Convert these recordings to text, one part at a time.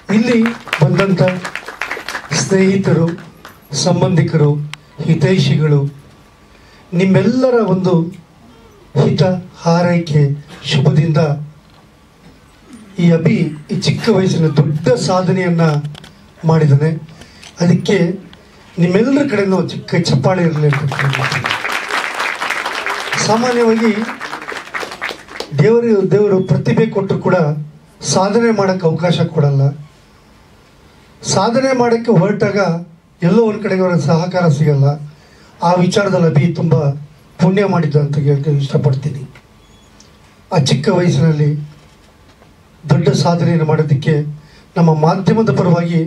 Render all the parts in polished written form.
ಇಲ್ಲಿ ಬಂದಂಥ ಸ್ನೇಹಿತರು, ಸಂಬಂಧಿಕರು, ಹಿತೈಷಿಗಳು, ನಿಮ್ಮೆಲ್ಲರ ಒಂದು ಹಿತ ಹಾರೈಕೆ ಶುಭದಿಂದ ಈ ಅಭಿ ಈ ಚಿಕ್ಕ ವಯಸ್ಸಿನ ದೊಡ್ಡ ಸಾಧನೆಯನ್ನು ಮಾಡಿದ್ದಾನೆ. ಅದಕ್ಕೆ ನಿಮ್ಮೆಲ್ಲರ ಕಡೆಯೂ ಚಿಕ್ಕ ಚಪ್ಪಾಳೆ ಇರಲಿ ಅಂತ. ಸಾಮಾನ್ಯವಾಗಿ ದೇವರು ಪ್ರತಿಭೆ ಕೊಟ್ಟರು ಕೂಡ ಸಾಧನೆ ಮಾಡೋಕ್ಕೆ ಅವಕಾಶ ಕೊಡಲ್ಲ. ಸಾಧನೆ ಮಾಡೋಕ್ಕೆ ಹೊರಟಾಗ ಎಲ್ಲೋ ಒಂದು ಕಡೆಗೆ ಅವರ ಸಹಕಾರ ಸಿಗಲ್ಲ. ಆ ವಿಚಾರದಲ್ಲಿ ಅಭಿ ತುಂಬ ಪುಣ್ಯ ಮಾಡಿದ್ದ ಅಂತ ಹೇಳಕ್ಕೆ ಇಷ್ಟಪಡ್ತೀನಿ. ಆ ಚಿಕ್ಕ ವಯಸ್ಸಿನಲ್ಲಿ ದೊಡ್ಡ ಸಾಧನೆಯನ್ನು ಮಾಡೋದಕ್ಕೆ ನಮ್ಮ ಮಾಧ್ಯಮದ ಪರವಾಗಿ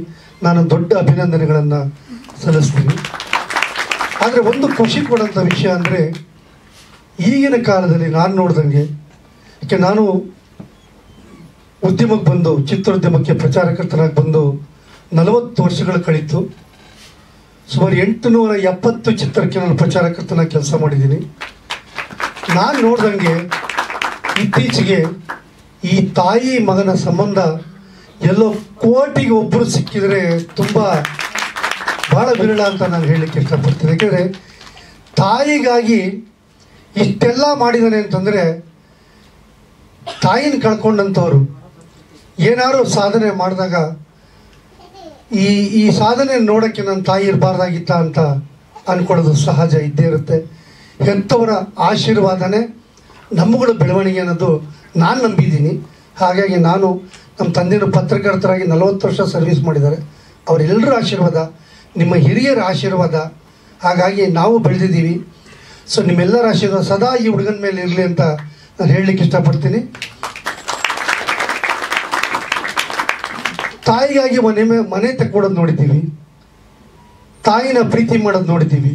ನಾನು ದೊಡ್ಡ ಅಭಿನಂದನೆಗಳನ್ನು ಸಲ್ಲಿಸ್ತೀನಿ. ಆದರೆ ಒಂದು ಖುಷಿ ಕೊಡೋಂಥ ವಿಷಯ ಅಂದರೆ ಈಗಿನ ಕಾಲದಲ್ಲಿ ನಾನು ನೋಡ್ದಂಗೆ, ಯಾಕೆ ನಾನು ಉದ್ಯಮಕ್ಕೆ ಬಂದು ಚಿತ್ರೋದ್ಯಮಕ್ಕೆ ಪ್ರಚಾರಕರ್ತನಾಗಿ ಬಂದು 40 ವರ್ಷಗಳು ಕಳೀತು. ಸುಮಾರು 870 ಚಿತ್ರಕ್ಕೆ ನಾನು ಪ್ರಚಾರಕರ್ತನಾಗಿ ಕೆಲಸ ಮಾಡಿದ್ದೀನಿ. ನಾನು ನೋಡ್ದಂಗೆ ಇತ್ತೀಚೆಗೆ ಈ ತಾಯಿ ಮಗನ ಸಂಬಂಧ ಎಲ್ಲೋ ಕೋಟಿಗೆ ಒಬ್ಬರು ಸಿಕ್ಕಿದರೆ ತುಂಬ ಭಾಳ ವಿರಳ ಅಂತ ನಾನು ಹೇಳಲಿಕ್ಕೆ ಇಷ್ಟಪಡ್ತೀನಿ. ಯಾಕೆಂದರೆ ತಾಯಿಗಾಗಿ ಇಷ್ಟೆಲ್ಲ ಮಾಡಿದ್ದಾನೆ ಅಂತಂದರೆ ತಾಯಿನ ಕಳ್ಕೊಂಡಂಥವ್ರು ಏನಾದ್ರು ಸಾಧನೆ ಮಾಡಿದಾಗ ಈ ಸಾಧನೆ ನೋಡೋಕ್ಕೆ ನನ್ನ ತಾಯಿ ಇರಬಾರ್ದಾಗಿತ್ತ ಅಂತ ಅಂದ್ಕೊಳ್ಳೋದು ಸಹಜ ಇದ್ದೇ ಇರುತ್ತೆ. ಹೆತ್ತವರ ಆಶೀರ್ವಾದನೇ ನಮ್ಮಗಳ ಬೆಳವಣಿಗೆ ಅನ್ನೋದು ನಾನು ನಂಬಿದ್ದೀನಿ. ಹಾಗಾಗಿ ನಾನು ನಮ್ಮ ತಂದೆಯವರು ಪತ್ರಕರ್ತರಾಗಿ 40 ವರ್ಷ ಸರ್ವಿಸ್ ಮಾಡಿದ್ದಾರೆ. ಅವರೆಲ್ಲರ ಆಶೀರ್ವಾದ, ನಿಮ್ಮ ಹಿರಿಯರ ಆಶೀರ್ವಾದ, ಹಾಗಾಗಿ ನಾವು ಬೆಳೆದಿದ್ದೀವಿ. ಸೊ ನಿಮ್ಮೆಲ್ಲರ ಆಶೀರ್ವಾದ ಸದಾ ಈ ಹುಡುಗನ ಮೇಲೆ ಇರಲಿ ಅಂತ ನಾನು ಹೇಳಲಿಕ್ಕೆ ಇಷ್ಟಪಡ್ತೀನಿ. ತಾಯಿಗಾಗಿ ಮನೆ ತಕ್ಕೊಡೋದು ನೋಡಿದ್ದೀವಿ, ತಾಯಿನ ಪ್ರೀತಿ ಮಾಡೋದು ನೋಡಿದ್ದೀವಿ.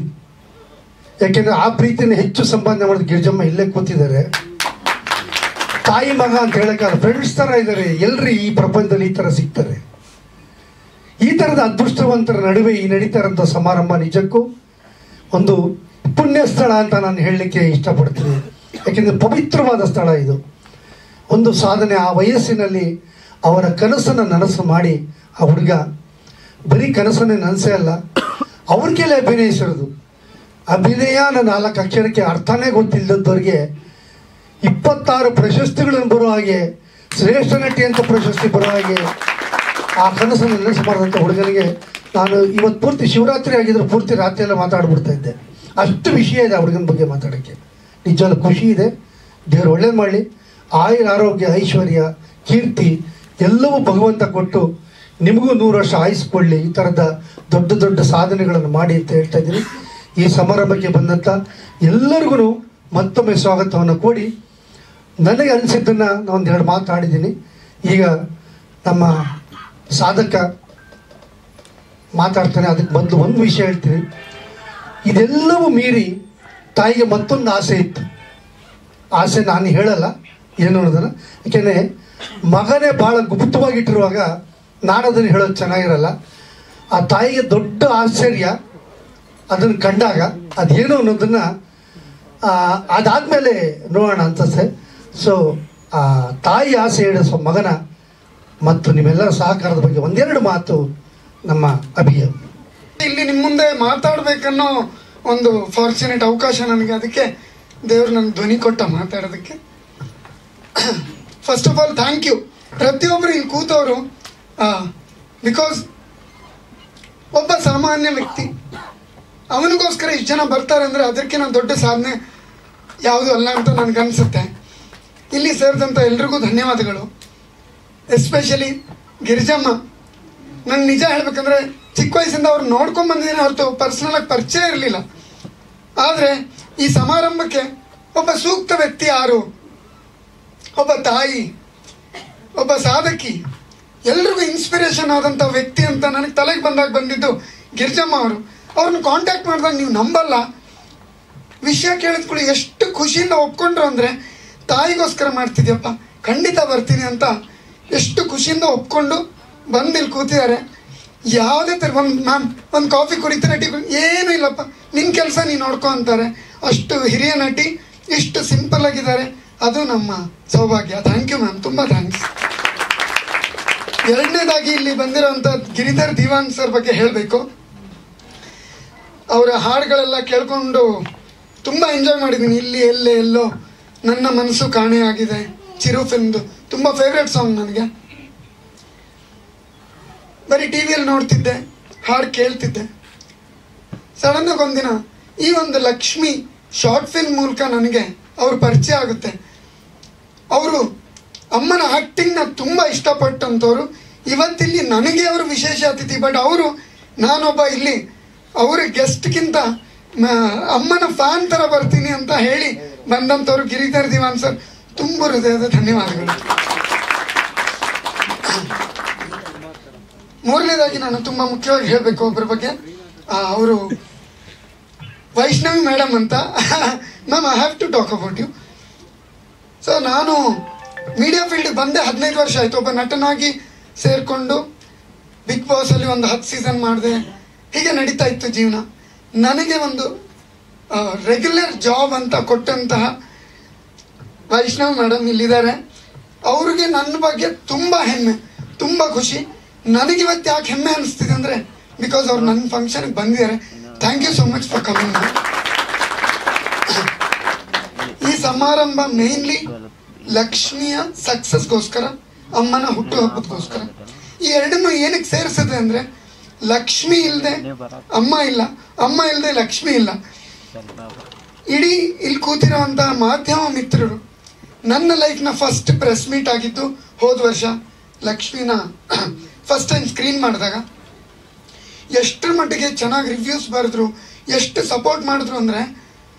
ಯಾಕೆಂದರೆ ಆ ಪ್ರೀತಿನ ಹೆಚ್ಚು ಸಂಪಾದನೆ ಮಾಡೋದು ಗಿರಿಜಮ್ಮ ಇಲ್ಲೇ ಕೂತಿದ್ದಾರೆ. ತಾಯಿ ಮಗ ಅಂತ ಹೇಳೋಕ್ಕಾಗ ಫ್ರೆಂಡ್ಸ್ ಥರ ಇದ್ದಾರೆ. ಎಲ್ಲರೂ ಈ ಪ್ರಪಂಚದಲ್ಲಿ ಈ ಥರ ಸಿಗ್ತಾರೆ. ಈ ಥರದ ಅದೃಷ್ಟವಂತರ ನಡುವೆ ಈ ನಡೀತಾ ಇರೋಂಥ ಸಮಾರಂಭ ನಿಜಕ್ಕೂ ಒಂದು ಪುಣ್ಯ ಸ್ಥಳ ಅಂತ ನಾನು ಹೇಳಲಿಕ್ಕೆ ಇಷ್ಟಪಡ್ತೀನಿ. ಯಾಕೆಂದರೆ ಪವಿತ್ರವಾದ ಸ್ಥಳ ಇದು. ಒಂದು ಸಾಧನೆ ಆ ವಯಸ್ಸಿನಲ್ಲಿ ಅವರ ಕನಸನ್ನು ನನಸು ಮಾಡಿ ಆ ಹುಡುಗ ಬರೀ ಕನಸನ್ನೇ ನನಸೇ ಅಲ್ಲ, ಅವ್ರ ಕೈಲೇ ಅಭಿನಯಿಸಿರೋದು. ಅಭಿನಯನ 4 ಅಕ್ಷರಕ್ಕೆ ಅರ್ಥನೇ ಗೊತ್ತಿಲ್ಲದವ್ರಿಗೆ 26 ಪ್ರಶಸ್ತಿಗಳನ್ನು ಬರೋ ಹಾಗೆ, ಶ್ರೇಷ್ಠ ನಟಿ ಅಂತ ಪ್ರಶಸ್ತಿ ಬರೋ ಹಾಗೆ ಆ ಕನಸನ್ನು ನನಸು ಮಾಡಿದಂಥ ಹುಡುಗನಿಗೆ ನಾನು ಇವತ್ತು ಪೂರ್ತಿ ಶಿವರಾತ್ರಿ ಆಗಿದ್ರೆ ಪೂರ್ತಿ ರಾತ್ರಿ ಎಲ್ಲ ಮಾತಾಡ್ಬಿಡ್ತಾ ಇದ್ದೆ. ಅಷ್ಟು ವಿಷಯ ಇದೆ ಆ ಹುಡುಗನ ಬಗ್ಗೆ ಮಾತಾಡೋಕ್ಕೆ. ನಿಜವಾಗ್ಲೂ ಖುಷಿ ಇದೆ. ದೇವರು ಒಳ್ಳೇದು ಮಾಡಲಿ. ಆಯುರ, ಆರೋಗ್ಯ, ಐಶ್ವರ್ಯ, ಕೀರ್ತಿ ಎಲ್ಲವೂ ಭಗವಂತ ಕೊಟ್ಟು ನಿಮಗೂ 100 ವರ್ಷ ಆಯಿಸ್ಕೊಳ್ಳಿ. ಈ ಥರದ ದೊಡ್ಡ ದೊಡ್ಡ ಸಾಧನೆಗಳನ್ನು ಮಾಡಿ ಅಂತ ಹೇಳ್ತಾ ಇದ್ದೀನಿ. ಈ ಸಮಾರಂಭಕ್ಕೆ ಬಂದಂಥ ಎಲ್ಲರಿಗೂ ಮತ್ತೊಮ್ಮೆ ಸ್ವಾಗತವನ್ನು ಕೊಡಿ. ನನಗೆ ಅನಿಸಿದ್ದನ್ನು ನಾನು 1-2 ಮಾತಾಡಿದ್ದೀನಿ. ಈಗ ನಮ್ಮ ಸಾಧಕ ಮಾತಾಡ್ತಾನೆ. ಅದಕ್ಕೆ ಮೊದಲು ಒಂದು ವಿಷಯ ಹೇಳ್ತೀನಿ. ಇದೆಲ್ಲವೂ ಮೀರಿ ತಾಯಿಗೆ ಮತ್ತೊಂದು ಆಸೆ ಇತ್ತು. ಆಸೆ ನಾನು ಹೇಳಲ್ಲ ಏನು ಅನ್ನೋದನ್ನು, ಯಾಕೆಂದರೆ ಮಗನೇ ಭಾಳ ಗುಪ್ತವಾಗಿಟ್ಟಿರುವಾಗ ನಾನು ಅದನ್ನು ಹೇಳೋದು ಚೆನ್ನಾಗಿರಲ್ಲ. ಆ ತಾಯಿಗೆ ದೊಡ್ಡ ಆಶ್ಚರ್ಯ ಅದನ್ನು ಕಂಡಾಗ ಅದೇನು ಅನ್ನೋದನ್ನು ಅದಾದಮೇಲೆ ನೋಡೋಣ ಅನ್ಸುತ್ತೆ. ಸೊ ಆ ತಾಯಿ ಆಸೆ ಹೇಳಿಸೋ ಮಗನ ಮತ್ತು ನಿಮ್ಮೆಲ್ಲರ ಸಹಕಾರದ ಬಗ್ಗೆ 1-2 ಮಾತು ನಮ್ಮ ಅಭಿಯ. ಇಲ್ಲಿ ನಿಮ್ಮ ಮುಂದೆ ಮಾತಾಡಬೇಕನ್ನೋ ಒಂದು ಫಾರ್ಚುನೇಟ್ ಅವಕಾಶ ನನಗೆ. ಅದಕ್ಕೆ ದೇವರು ನನಗೆ ಧ್ವನಿ ಕೊಟ್ಟ ಮಾತಾಡೋದಕ್ಕೆ. First of all thank you ಪ್ರತಿಯೊಬ್ಬರು ಇಲ್ಲಿ ಕೂತವರು. ಬಿಕಾಸ್ ಒಬ್ಬ ಸಾಮಾನ್ಯ ವ್ಯಕ್ತಿ ಅವನಿಗೋಸ್ಕರ ಇಷ್ಟು ಜನ ಬರ್ತಾರೆ ಅಂದರೆ ಅದಕ್ಕಿಂತ ದೊಡ್ಡ ಸಾಧನೆ ಯಾವುದು ಅಲ್ಲ ಅಂತ ನನಗನ್ಸುತ್ತೆ. ಇಲ್ಲಿ ಸೇರಿದಂಥ ಎಲ್ರಿಗೂ ಧನ್ಯವಾದಗಳು. ಎಸ್ಪೆಷಲಿ ಗಿರಿಜಮ್ಮ. ನಾನು ನಿಜ ಹೇಳ್ಬೇಕಂದ್ರೆ ಚಿಕ್ಕ ವಯಸ್ಸಿಂದ ಅವ್ರು ನೋಡ್ಕೊಂಡು ಬಂದಿದ್ದೀನಿ ಹೊರತು ಪರ್ಸನಲಾಗಿ ಪರಿಚಯ ಇರಲಿಲ್ಲ. ಆದರೆ ಈ ಸಮಾರಂಭಕ್ಕೆ ಒಬ್ಬ ಸೂಕ್ತ ವ್ಯಕ್ತಿ ಯಾರು, ಒಬ್ಬ ತಾಯಿ, ಒಬ್ಬ ಸಾಧಕಿ, ಎಲ್ರಿಗೂ ಇನ್ಸ್ಪಿರೇಷನ್ ಆದಂಥ ವ್ಯಕ್ತಿ ಅಂತ ನನಗೆ ತಲೆಗೆ ಬಂದಿದ್ದು ಗಿರಿಜಮ್ಮ ಅವರು. ಅವ್ರನ್ನ ಕಾಂಟ್ಯಾಕ್ಟ್ ಮಾಡಿದಾಗ ನೀವು ನಂಬಲ್ಲ, ವಿಷಯ ಕೇಳಿದ್ಕೊಳ್ಳಿ ಎಷ್ಟು ಖುಷಿಯಿಂದ ಒಪ್ಕೊಂಡ್ರು ಅಂದರೆ ತಾಯಿಗೋಸ್ಕರ ಮಾಡ್ತಿದ್ಯಪ್ಪ ಖಂಡಿತ ಬರ್ತೀನಿ ಅಂತ ಎಷ್ಟು ಖುಷಿಯಿಂದ ಒಪ್ಕೊಂಡು ಬಂದು ಇಲ್ಲಿ ಕೂತಿದ್ದಾರೆ. ಯಾವುದೇ ಥರ ಒಂದು ಕಾಫಿ ಕುಡಿತಾರೆ, ಟೀ ಏನೂ ಇಲ್ಲಪ್ಪ, ನಿನ್ನ ಕೆಲಸ ನೀನು ನೋಡ್ಕೊ ಅಂತಾರೆ. ಅಷ್ಟು ಹಿರಿಯ ನಟಿ, ಇಷ್ಟು ಸಿಂಪಲ್ ಆಗಿದ್ದಾರೆ. ಅದು ನಮ್ಮ ಸೌಭಾಗ್ಯ. ಥ್ಯಾಂಕ್ ಯು ಮ್ಯಾಮ್, ತುಂಬ ಥ್ಯಾಂಕ್ಸ್. ಎರಡನೇದಾಗಿ ಇಲ್ಲಿ ಬಂದಿರೋಂಥ ಗಿರಿಧರ್ ದಿವಾನ್ ಸರ್ ಬಗ್ಗೆ ಹೇಳಬೇಕು. ಅವರ ಹಾಡುಗಳೆಲ್ಲ ಕೇಳ್ಕೊಂಡು ತುಂಬ ಎಂಜಾಯ್ ಮಾಡಿದ್ದೀನಿ. ಇಲ್ಲಿ ಎಲ್ಲೋ ನನ್ನ ಮನಸ್ಸು ಕಾಣೆಯಾಗಿದೆ, ಚಿರು ಫಿಲ್ಮ್ದು ತುಂಬ ಫೇವ್ರೆಟ್ ಸಾಂಗ್ ನನಗೆ. ಬರೀ ಟಿ ವಿಯಲ್ಲಿ ನೋಡ್ತಿದ್ದೆ, ಹಾಡು ಕೇಳ್ತಿದ್ದೆ. ಸಡನ್ನಾಗಿ ಒಂದಿನ ಈ ಒಂದು ಲಕ್ಷ್ಮಿ ಶಾರ್ಟ್ ಫಿಲ್ಮ್ ಮೂಲಕ ನನಗೆ ಅವ್ರ ಪರಿಚಯ ಆಗುತ್ತೆ. ಅವರು ಅಮ್ಮನ ಆ್ಯಕ್ಟಿಂಗ್ನ ತುಂಬ ಇಷ್ಟಪಟ್ಟಂಥವ್ರು. ಇವತ್ತಿಲ್ಲಿ ನನಗೆ ಅವರು ವಿಶೇಷ ಅತಿಥಿ, ಬಟ್ ಅವರು ನಾನೊಬ್ಬ ಇಲ್ಲಿ ಅವರ ಗೆಸ್ಟ್ಗಿಂತ ಅಮ್ಮನ ಫ್ಯಾನ್ ಥರ ಬರ್ತೀನಿ ಅಂತ ಹೇಳಿ ಬಂದಂಥವ್ರು ಗಿರಿಧರ್ ದಿವಾನ್ ಸರ್. ತುಂಬ ಹೃದಯದ ಧನ್ಯವಾದಗಳು. ಮೂರನೇದಾಗಿ ನಾನು ತುಂಬ ಮುಖ್ಯವಾಗಿ ಹೇಳಬೇಕು ಒಬ್ಬರ ಬಗ್ಗೆ. ಅವರು ವೈಷ್ಣವಿ ಮೇಡಮ್ ಅಂತ. Ma'am, I have to talk about you. So ನಾನು ಮೀಡಿಯಾ ಫೀಲ್ಡ್ ಬಂದೆ 15 ವರ್ಷ ಆಯಿತು. ಒಬ್ಬ ನಟನಾಗಿ ಸೇರಿಕೊಂಡು ಬಿಗ್ ಬಾಸಲ್ಲಿ ಒಂದು 10 ಸೀಸನ್ ಮಾಡಿದೆ. ಹೀಗೆ ನಡೀತಾ ಇತ್ತು ಜೀವನ. ನನಗೆ ಒಂದು ರೆಗ್ಯುಲರ್ ಜಾಬ್ ಅಂತ ಕೊಟ್ಟಂತಹ ವೈಷ್ಣವ್ ಮೇಡಮ್ ಇಲ್ಲಿದ್ದಾರೆ. ಅವ್ರಿಗೆ ನನ್ನ ಬಗ್ಗೆ ತುಂಬ ಹೆಮ್ಮೆ, ತುಂಬ ಖುಷಿ. ನನಗಿವತ್ತು ಯಾಕೆ ಹೆಮ್ಮೆ ಅನಿಸ್ತಿದೆ ಅಂದರೆ ಬಿಕಾಸ್ ಅವ್ರು ನನ್ನ ಫಂಕ್ಷನ್ಗೆ ಬಂದಿದ್ದಾರೆ. Thank you so much for coming. ಈ ಸಮಾರಂಭ ಮೇನ್ಲಿ ಲಕ್ಷ್ಮಿಯ ಸಕ್ಸಸ್ಗೋಸ್ಕರ, ಅಮ್ಮನ ಹುಟ್ಟುಹಬ್ಬದಗೋಸ್ಕರ. ಈ ಎರಡನ್ನು ಏನಕ್ಕೆ ಸೇರಿಸಿದೆ ಅಂದರೆ ಲಕ್ಷ್ಮಿ ಇಲ್ಲದೆ ಅಮ್ಮ ಇಲ್ಲ, ಅಮ್ಮ ಇಲ್ಲದೆ ಲಕ್ಷ್ಮಿ ಇಲ್ಲ. ಇಡೀ ಇಲ್ಲಿ ಕೂತಿರುವಂತಹ ಮಾಧ್ಯಮ ಮಿತ್ರರು ನನ್ನ ಲೈಫ್ನ ಫಸ್ಟ್ ಪ್ರೆಸ್ ಮೀಟ್ ಆಗಿದ್ದು ಹೋದ ವರ್ಷ. ಲಕ್ಷ್ಮಿನ ಫಸ್ಟ್ ಟೈಮ್ ಸ್ಕ್ರೀನ್ ಮಾಡಿದಾಗ ಎಷ್ಟರ ಮಟ್ಟಿಗೆ ಚೆನ್ನಾಗಿ ರಿವ್ಯೂಸ್ ಬರೆದ್ರು, ಎಷ್ಟು ಸಪೋರ್ಟ್ ಮಾಡಿದ್ರು ಅಂದರೆ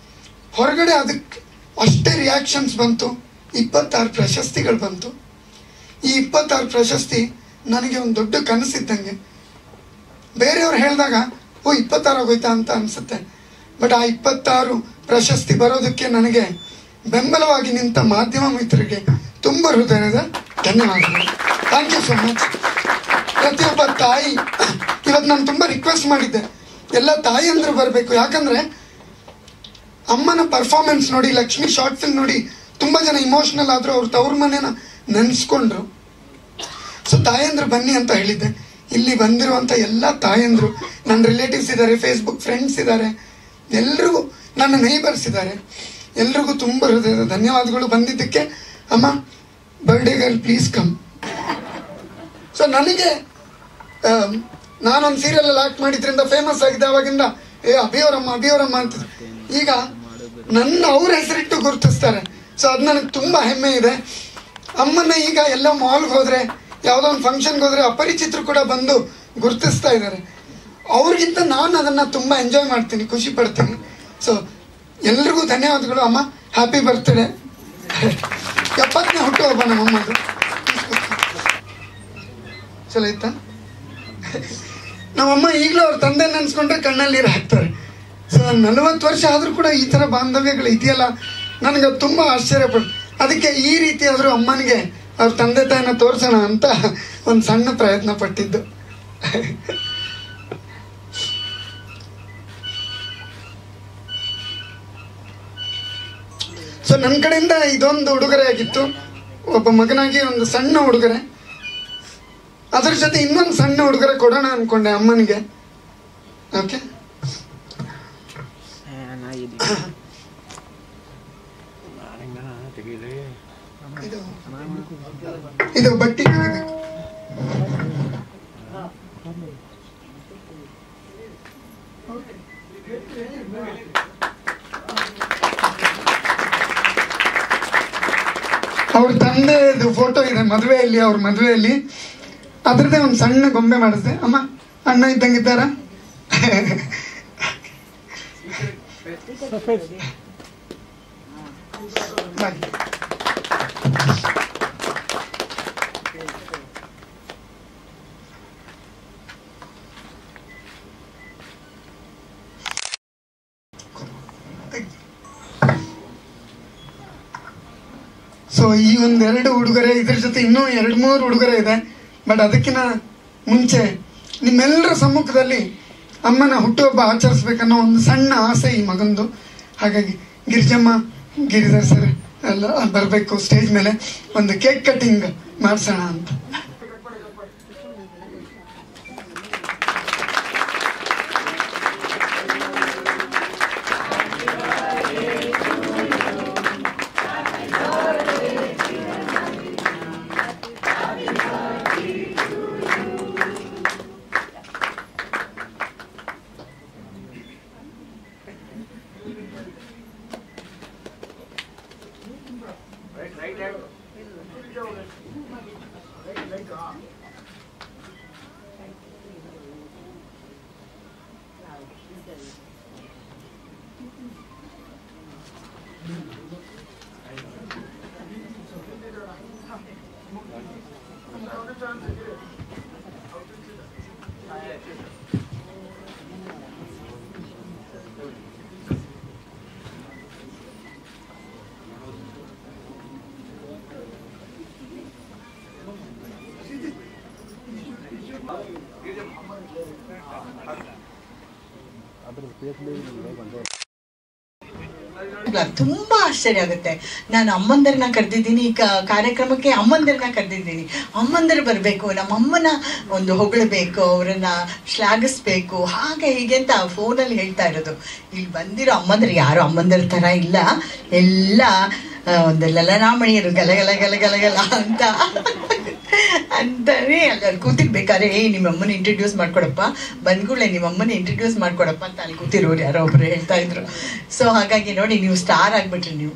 ಹೊರಗಡೆ ಅದಕ್ಕೆ ಅಷ್ಟೇ ರಿಯಾಕ್ಷನ್ಸ್ ಬಂತು. 26 ಪ್ರಶಸ್ತಿಗಳು ಬಂತು. ಈ 26 ಪ್ರಶಸ್ತಿ ನನಗೆ ಒಂದು ದೊಡ್ಡ ಕನಸಿದ್ದಂಗೆ. ಬೇರೆಯವ್ರು ಹೇಳಿದಾಗ 26 ಆಗೋಯ್ತಾ ಅಂತ ಅನಿಸುತ್ತೆ. ಬಟ್ ಆ 26 ಪ್ರಶಸ್ತಿ ಬರೋದಕ್ಕೆ ನನಗೆ ಬೆಂಬಲವಾಗಿ ನಿಂತ ಮಾಧ್ಯಮ ಮಿತ್ರರಿಗೆ ತುಂಬ ಹೃದಯದ ಧನ್ಯವಾದಗಳು. Thank you so much. ಪ್ರತಿಯೊಬ್ಬ ತಾಯಿ, ಇವತ್ತು ನಾನು ತುಂಬ ರಿಕ್ವೆಸ್ಟ್ ಮಾಡಿದ್ದೆ, ಎಲ್ಲ ತಾಯಿಯಂದ್ರು ಬರಬೇಕು. ಯಾಕಂದರೆ ಅಮ್ಮನ ಪರ್ಫಾರ್ಮೆನ್ಸ್ ನೋಡಿ, ಲಕ್ಷ್ಮಿ ಶಾರ್ಟ್ ಫಿಲ್ಮ್ ನೋಡಿ ತುಂಬ ಜನ ಇಮೋಷ್ನಲ್ ಆದರೂ ಅವ್ರ ತವ್ರ ಮನೇನ ನೆನೆಸ್ಕೊಂಡ್ರು. ಸೊ ತಾಯಂದ್ರು ಬನ್ನಿ ಅಂತ ಹೇಳಿದ್ದೆ. ಇಲ್ಲಿ ಬಂದಿರುವಂಥ ಎಲ್ಲ ತಾಯಂದ್ರು, ನನ್ನ ರಿಲೇಟಿವ್ಸ್ ಇದ್ದಾರೆ, ಫೇಸ್ಬುಕ್ ಫ್ರೆಂಡ್ಸ್ ಇದ್ದಾರೆ, ಎಲ್ರಿಗೂ ನನ್ನ ನೇಬರ್ಸ್ ಇದ್ದಾರೆ, ಎಲ್ರಿಗೂ ತುಂಬ ಹೃದಯದ ಧನ್ಯವಾದಗಳು ಬಂದಿದ್ದಕ್ಕೆ. ಅಮ್ಮ, birthday girl please come. So ನನಗೆ ನಾನೊಂದು ಸೀರಿಯಲಲ್ಲಿ ಆ್ಯಕ್ಟ್ ಮಾಡಿದ್ರಿಂದ ಫೇಮಸ್ ಆಗಿದೆ. ಅವಾಗಿಂದ ಅಭಿಯವರಮ್ಮ ಅಂತ. ಈಗ ನನ್ನ ಅವ್ರ ಹೆಸರಿಟ್ಟು ಗುರುತಿಸ್ತಾರೆ. ಸೊ ಅದು ನನಗೆ ತುಂಬ ಹೆಮ್ಮೆ ಇದೆ. ಅಮ್ಮನ ಈಗ ಎಲ್ಲ ಮಾಲ್ಗೆ ಹೋದರೆ, ಯಾವುದೋ ಒಂದು ಫಂಕ್ಷನ್ಗೆ ಹೋದರೆ ಅಪರಿಚಿತರು ಕೂಡ ಬಂದು ಗುರುತಿಸ್ತಾ ಇದ್ದಾರೆ. ಅವ್ರಿಗಿಂತ ನಾನು ಅದನ್ನು ತುಂಬ ಎಂಜಾಯ್ ಮಾಡ್ತೀನಿ, ಖುಷಿ ಪಡ್ತೀನಿ. ಸೊ ಎಲ್ರಿಗೂ ಧನ್ಯವಾದಗಳು. ಅಮ್ಮ, ಹ್ಯಾಪಿ ಬರ್ತ್ಡೇ. 70ನೇ ಹುಟ್ಟುಹಬ್ಬ ನಮ್ಮಮ್ಮದು. ಚಲೋ ಇತ್ತಾ? ನಮ್ಮಮ್ಮ ಈಗಲೂ ಅವ್ರ ತಂದೆ ನೆನೆಸ್ಕೊಂಡ್ರೆ ಕಣ್ಣಲ್ಲಿ ನೀರು ಹಾಕ್ತಾರೆ. ಸೊ 40 ವರ್ಷ ಆದರೂ ಕೂಡ ಈ ಥರ ಬಾಂಧವ್ಯಗಳು ಇದೆಯಲ್ಲ, ನನಗೆ ತುಂಬ ಆಶ್ಚರ್ಯಪಟ್ಟು, ಅದಕ್ಕೆ ಈ ರೀತಿ ಆದರೂ ಅಮ್ಮನಿಗೆ ಅವ್ರ ತಂದೆ ತಾಯಿನ ತೋರಿಸೋಣ ಅಂತ ಒಂದು ಸಣ್ಣ ಪ್ರಯತ್ನ ಪಟ್ಟಿದ್ದು. ಸೊ ನನ್ನ ಕಡೆಯಿಂದ ಇದೊಂದು ಉಡುಗೊರೆ ಆಗಿತ್ತು, ಒಬ್ಬ ಮಗನಾಗಿ ಒಂದು ಸಣ್ಣ ಉಡುಗೊರೆ. ಅದ್ರ ಜೊತೆ ಇನ್ನೊಂದು ಸಣ್ಣ ಉಡುಗೊರೆ ಕೊಡೋಣ ಅನ್ಕೊಂಡೆ ಅಮ್ಮನಿಗೆ. ಓಕೆ, ಇದು ಬಟ್ಟಿ. ಅವ್ರ ತಂದೆದು ಫೋಟೋ ಇದೆ ಮದುವೆಯಲ್ಲಿ, ಅವ್ರ ಮದುವೆಯಲ್ಲಿ. ಅದ್ರದ್ದೇ ಒಂದು ಸಣ್ಣ ಗೊಂಬೆ ಮಾಡಿಸ್ದೆ. ಅಮ್ಮ, ಅಣ್ಣ ಇದ್ದಂಗಿದ್ದಾರ? ಸೊ ಈ ಒಂದೆರಡು ಉಡುಗೊರೆ, ಇದ್ರ ಜೊತೆ ಇನ್ನೂ 2-3 ಉಡುಗೊರೆ ಇದೆ. ಬಟ್ ಅದಕ್ಕಿಂತ ಮುಂಚೆ ನಿಮ್ಮೆಲ್ಲರ ಸಮ್ಮುಖದಲ್ಲಿ ಅಮ್ಮನ ಹುಟ್ಟುಹಬ್ಬ ಆಚರಿಸ್ಬೇಕನ್ನೋ ಒಂದು ಸಣ್ಣ ಆಸೆ ಈ ಮಗಂದು. ಹಾಗಾಗಿ ಗಿರಿಜಮ್ಮ, ಗಿರಿಧರ್ ಸರ್ ಎಲ್ಲ ಬರಬೇಕು ಸ್ಟೇಜ್ ಮೇಲೆ, ಒಂದು ಕೇಕ್ ಕಟ್ಟಿಂಗ್ ಮಾಡಿಸೋಣ ಅಂತ. ತುಂಬಾ ಆಶ್ಚರ್ಯ ಆಗುತ್ತೆ. ನಾನು ಅಮ್ಮಂದರನ್ನ ಕರೆದಿದ್ದೀನಿ, ಈ ಕಾರ್ಯಕ್ರಮಕ್ಕೆ ಅಮ್ಮಂದರನ್ನ ಕರೆದಿದ್ದೀನಿ. ಅಮ್ಮಂದರು ಬರಬೇಕು, ನಮ್ಮಮ್ಮನ ಒಂದು ಹೊಗಳಬೇಕು, ಅವರನ್ನ ಶ್ಲಾಘಿಸ್ಬೇಕು, ಹಾಗೆ ಹೀಗೆ ಅಂತ ಫೋನಲ್ಲಿ ಹೇಳ್ತಾ ಇರೋದು. ಇಲ್ಲಿ ಬಂದಿರೋ ಅಮ್ಮಂದರು ಯಾರು ಅಮ್ಮಂದರ ಥರ ಇಲ್ಲ, ಎಲ್ಲ ಒಂದು ಲಲನಾಮಣಿಯರು ಗಲಗಲ ಗಲಗಲಗಲ ಅಂತಾನೆ ಅಲ್ಲಿ ಕೂತಿರ್ಬೇಕಾದ್ರೆ ನಿಮ್ಮಮ್ಮನ ಇಂಟ್ರಡ್ಯೂಸ್ ಮಾಡ್ಕೊಡಪ್ಪ, ಬಂದ್ಗಳೇ ನಿಮ್ಮಮ್ಮನ ಇಂಟ್ರಡ್ಯೂಸ್ ಮಾಡ್ಕೊಡಪ್ಪ ಅಂತ ಅಲ್ಲಿ ಕೂತಿರೋರು ಯಾರೋ ಒಬ್ರು ಹೇಳ್ತಾ ಇದ್ರು. ಸೊ ಹಾಗಾಗಿ ನೋಡಿ, ನೀವು ಸ್ಟಾರ್ ಆಗ್ಬಿಟ್ರಿ ನೀವು.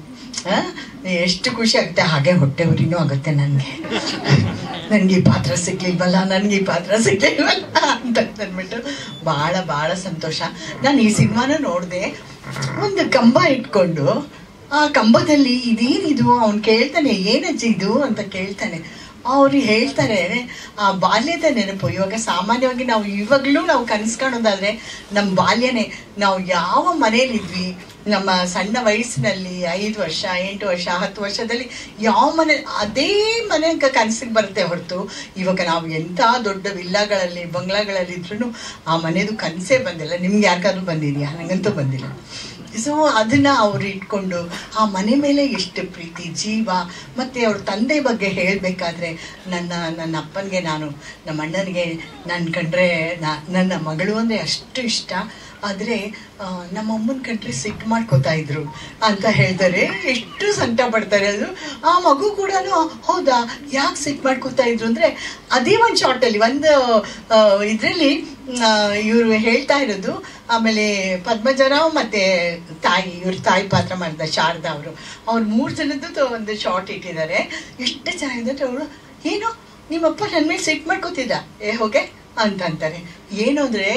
ಎಷ್ಟು ಖುಷಿ ಆಗುತ್ತೆ. ಹಾಗೆ ಹೊಟ್ಟೆ ಉರಿನೂ ಆಗುತ್ತೆ ನನಗೆ. ನನಗೆ ಈ ಪಾತ್ರ ಸಿಗ್ಲಿಲ್ವಲ್ಲ, ನನಗೆ ಈ ಪಾತ್ರ ಸಿಗ್ಲಿಲ್ವಲ್ಲ ಅಂತ ಅಂದ್ಬಿಟ್ಟು ಭಾಳ ಭಾಳ ಸಂತೋಷ. ನಾನು ಈ ಸಿನಿಮಾನ ನೋಡಿದೆ, ಒಂದು ಕಂಬ ಇಟ್ಕೊಂಡು ಆ ಕಂಬದಲ್ಲಿ ಇದೇನಿದು ಅವನು ಕೇಳ್ತಾನೆ, ಏನಜ್ಜಿ ಇದು ಅಂತ ಕೇಳ್ತಾನೆ. ಅವ್ರು ಹೇಳ್ತಾರೆ ಆ ಬಾಲ್ಯದ ನೆನಪು. ಇವಾಗ ಸಾಮಾನ್ಯವಾಗಿ ನಾವು ಇವಾಗಲೂ ನಾವು ಕನಸು ಕಾಣೋದಾದ್ರೆ ನಮ್ಮ ಬಾಲ್ಯನೇ. ನಾವು ಯಾವ ಮನೇಲಿದ್ವಿ, ನಮ್ಮ ಸಣ್ಣ ವಯಸ್ಸಿನಲ್ಲಿ 5 ವರ್ಷ 8 ವರ್ಷ 10 ವರ್ಷದಲ್ಲಿ ಯಾವ ಮನೆ, ಅದೇ ಮನೆ ಕನಸಿಗೆ ಬರುತ್ತೆ ಹೊರತು ಇವಾಗ ನಾವು ಎಂಥ ದೊಡ್ಡ ವಿಲ್ಲಾಗಳಲ್ಲಿ ಬಂಗ್ಲಾಗಳಲ್ಲಿ ಇದ್ರೂ ಆ ಮನೆದು ಕನಸೇ ಬಂದಿಲ್ಲ. ನಿಮ್ಗೆ ಯಾರಿಗಾದ್ರೂ ಬಂದಿದೆಯಾ? ನನಗಂತೂ ಬಂದಿಲ್ಲ. ಸೊ ಅದನ್ನು ಅವ್ರು ಇಟ್ಕೊಂಡು ಆ ಮನೆ ಮೇಲೆ ಎಷ್ಟು ಪ್ರೀತಿ, ಜೀವ. ಮತ್ತು ಅವ್ರ ತಂದೆ ಬಗ್ಗೆ ಹೇಳಬೇಕಾದ್ರೆ, ನನ್ನ ಅಪ್ಪನಿಗೆ ನಮ್ಮ ಅಣ್ಣನಿಗೆ ನನ್ನ ಕಂಡ್ರೆ ನನ್ನ ಮಗಳು ಅಂದರೆ ಅಷ್ಟು ಇಷ್ಟ. ಆದರೆ ನಮ್ಮ ಅಮ್ಮನ ಕಂಡ್ರೆ ಸಿಟ್ಟು ಮಾಡ್ಕೋತಾ ಇದ್ರು ಅಂತ ಹೇಳ್ತಾರೆ. ಎಷ್ಟು ಸಂಕಟ ಪಡ್ತಾರೆ. ಅದು ಆ ಮಗು ಕೂಡ ಹೌದಾ ಯಾಕೆ ಸಿಟ್ಟು ಮಾಡ್ಕೋತಾ ಇದ್ರು ಅಂದರೆ, ಅದೇ ಒಂದು ಶಾರ್ಟಲ್ಲಿ ಒಂದು ಇದರಲ್ಲಿ ಇವರು ಹೇಳ್ತಾ ಇರೋದು. ಆಮೇಲೆ ಪದ್ಮಜರಾವ್ ಮತ್ತು ಇವ್ರ ತಾಯಿ ಪಾತ್ರ ಮಾಡಿದ ಶಾರದಾ ಅವ್ರು 3 ಜನದ್ದು ಒಂದು ಶಾರ್ಟ್ ಇಟ್ಟಿದ್ದಾರೆ. ಎಷ್ಟು ಚೆನ್ನಾಗಿದೆ. ಅವಳು ಏನು ನಿಮ್ಮಪ್ಪ ನನ್ನ ಮೇಲೆ ಸಿಟ್ಟು ಮಾಡ್ಕೋತಿದ್ದ, ಹೋಗೆ ಅಂತಾರೆ. ಏನು ಅಂದರೆ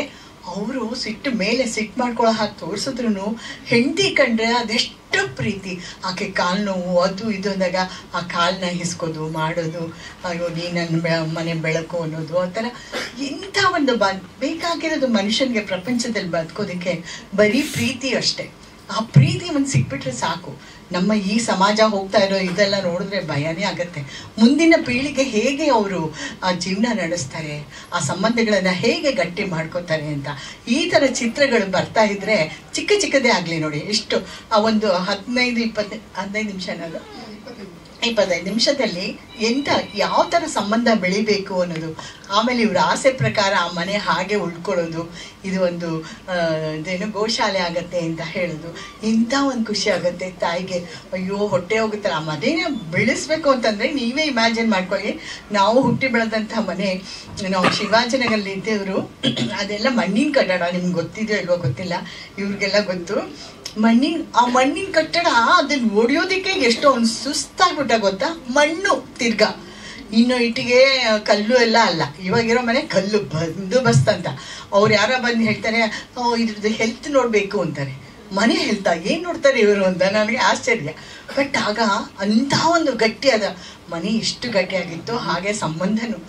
ಅವರು ಸಿಟ್ಟು ಮೇಲೆ ಸಿಟ್ಟು ಮಾಡ್ಕೊಳ್ಳೋ ಹಾಗೆ ತೋರಿಸಿದ್ರು ಹೆಂಡತಿ ಕಂಡ್ರೆ ಅದೆಷ್ಟು ಪ್ರೀತಿ. ಆಕೆ ಕಾಲು ನೋವು ಅದು ಇದು ಅಂದಾಗ ಆ ಕಾಲನ್ನ ಹಿಸ್ಕೋದು ಮಾಡೋದು, ಅಯ್ಯೋ ನೀ ನನ್ನ ಮನೆ ಬೆಳಕು ಅನ್ನೋದು, ಆ ಥರ ಇಂಥ ಒಂದು ಬೇಕಾಗಿರೋದು ಮನುಷ್ಯನಿಗೆ ಪ್ರಪಂಚದಲ್ಲಿ ಬದುಕೋದಕ್ಕೆ ಬರೀ ಪ್ರೀತಿ ಅಷ್ಟೇ. ಆ ಪ್ರೀತಿ ಒಂದು ಸಿಕ್ಬಿಟ್ರೆ ಸಾಕು. ನಮ್ಮ ಈ ಸಮಾಜ ಹೋಗ್ತಾ ಇರೋ ಇದೆಲ್ಲ ನೋಡಿದ್ರೆ ಭಯನೇ ಆಗುತ್ತೆ. ಮುಂದಿನ ಪೀಳಿಗೆ ಹೇಗೆ ಅವರು ಆ ಜೀವನ ನಡೆಸ್ತಾರೆ, ಆ ಸಂಬಂಧಗಳನ್ನು ಹೇಗೆ ಗಟ್ಟಿ ಮಾಡ್ಕೋತಾರೆ ಅಂತ ಈ ಥರ ಚಿತ್ರಗಳು ಬರ್ತಾ ಇದ್ರೆ ಚಿಕ್ಕದೇ ಆಗಲಿ ನೋಡಿ. ಎಷ್ಟು ಒಂದು 15 ನಿಮಿಷದಲ್ಲಿ ಯಾವ ಥರ ಸಂಬಂಧ ಬೆಳಿಬೇಕು ಅನ್ನೋದು, ಆಮೇಲೆ ಇವ್ರ ಆಸೆ ಪ್ರಕಾರ ಆ ಮನೆ ಹಾಗೆ ಉಳ್ಕೊಳ್ಳೋದು, ಇದು ಒಂದು ಇದೇನು ಗೋಶಾಲೆ ಆಗತ್ತೆ ಅಂತ ಹೇಳೋದು, ಇಂಥ ಒಂದು ಖುಷಿ ಆಗುತ್ತೆ ತಾಯಿಗೆ. ಅಯ್ಯೋ ಹೊಟ್ಟೆ ಹೋಗುತ್ತಲ್ಲ, ಆ ಮನೆನ ಬೆಳೆಸ್ಬೇಕು ಅಂತಂದರೆ ನೀವೇ ಇಮ್ಯಾಜಿನ್ ಮಾಡ್ಕೊಳ್ಳಿ. ನಾವು ಹುಟ್ಟಿ ಬೆಳೆದಂಥ ಮನೆ, ನಾವು ಶಿವಾಜಿನಗರಲ್ಲಿ ಇದ್ದವರು, ಅದೆಲ್ಲ ಮಣ್ಣಿನ ಕಟ್ಟಡ. ನಿಮ್ಗೆ ಗೊತ್ತಿದೆಯೋ ಇಲ್ವೋ ಗೊತ್ತಿಲ್ಲ, ಇವ್ರಿಗೆಲ್ಲ ಗೊತ್ತು. ಆ ಮಣ್ಣಿನ ಕಟ್ಟಡ ಅದನ್ನ ಒಡೆಯೋದಕ್ಕೆ ಎಷ್ಟೋ ಒಂದು ಸುಸ್ತಾಗ್ಬಿಟ್ಟ ಗೊತ್ತಾ. ಮಣ್ಣು ತಿರ್ಗಾ ಇನ್ನು ಇಟ್ಟಿಗೆ ಕಲ್ಲು ಎಲ್ಲ ಅಲ್ಲ. ಇವಾಗಿರೋ ಮನೆ ಕಲ್ಲು ಬಂದೋಬಸ್ತ್ ಅಂತ. ಅವ್ರು ಯಾರೋ ಬಂದು ಹೇಳ್ತಾರೆ ಇದ್ರದ್ದು ಹೆಲ್ತ್ ನೋಡಬೇಕು ಅಂತಾರೆ. ಮನೆ ಹೆಲ್ತಾ ಏನು ನೋಡ್ತಾರೆ ಇವರು ಅಂತ ನನಗೆ ಆಶ್ಚರ್ಯ. ಬಟ್ ಆಗ ಅಂಥ ಒಂದು ಗಟ್ಟಿಯಾದ ಮನೆ ಎಷ್ಟು ಗಟ್ಟಿಯಾಗಿತ್ತು, ಹಾಗೆ ಸಂಬಂಧನೂ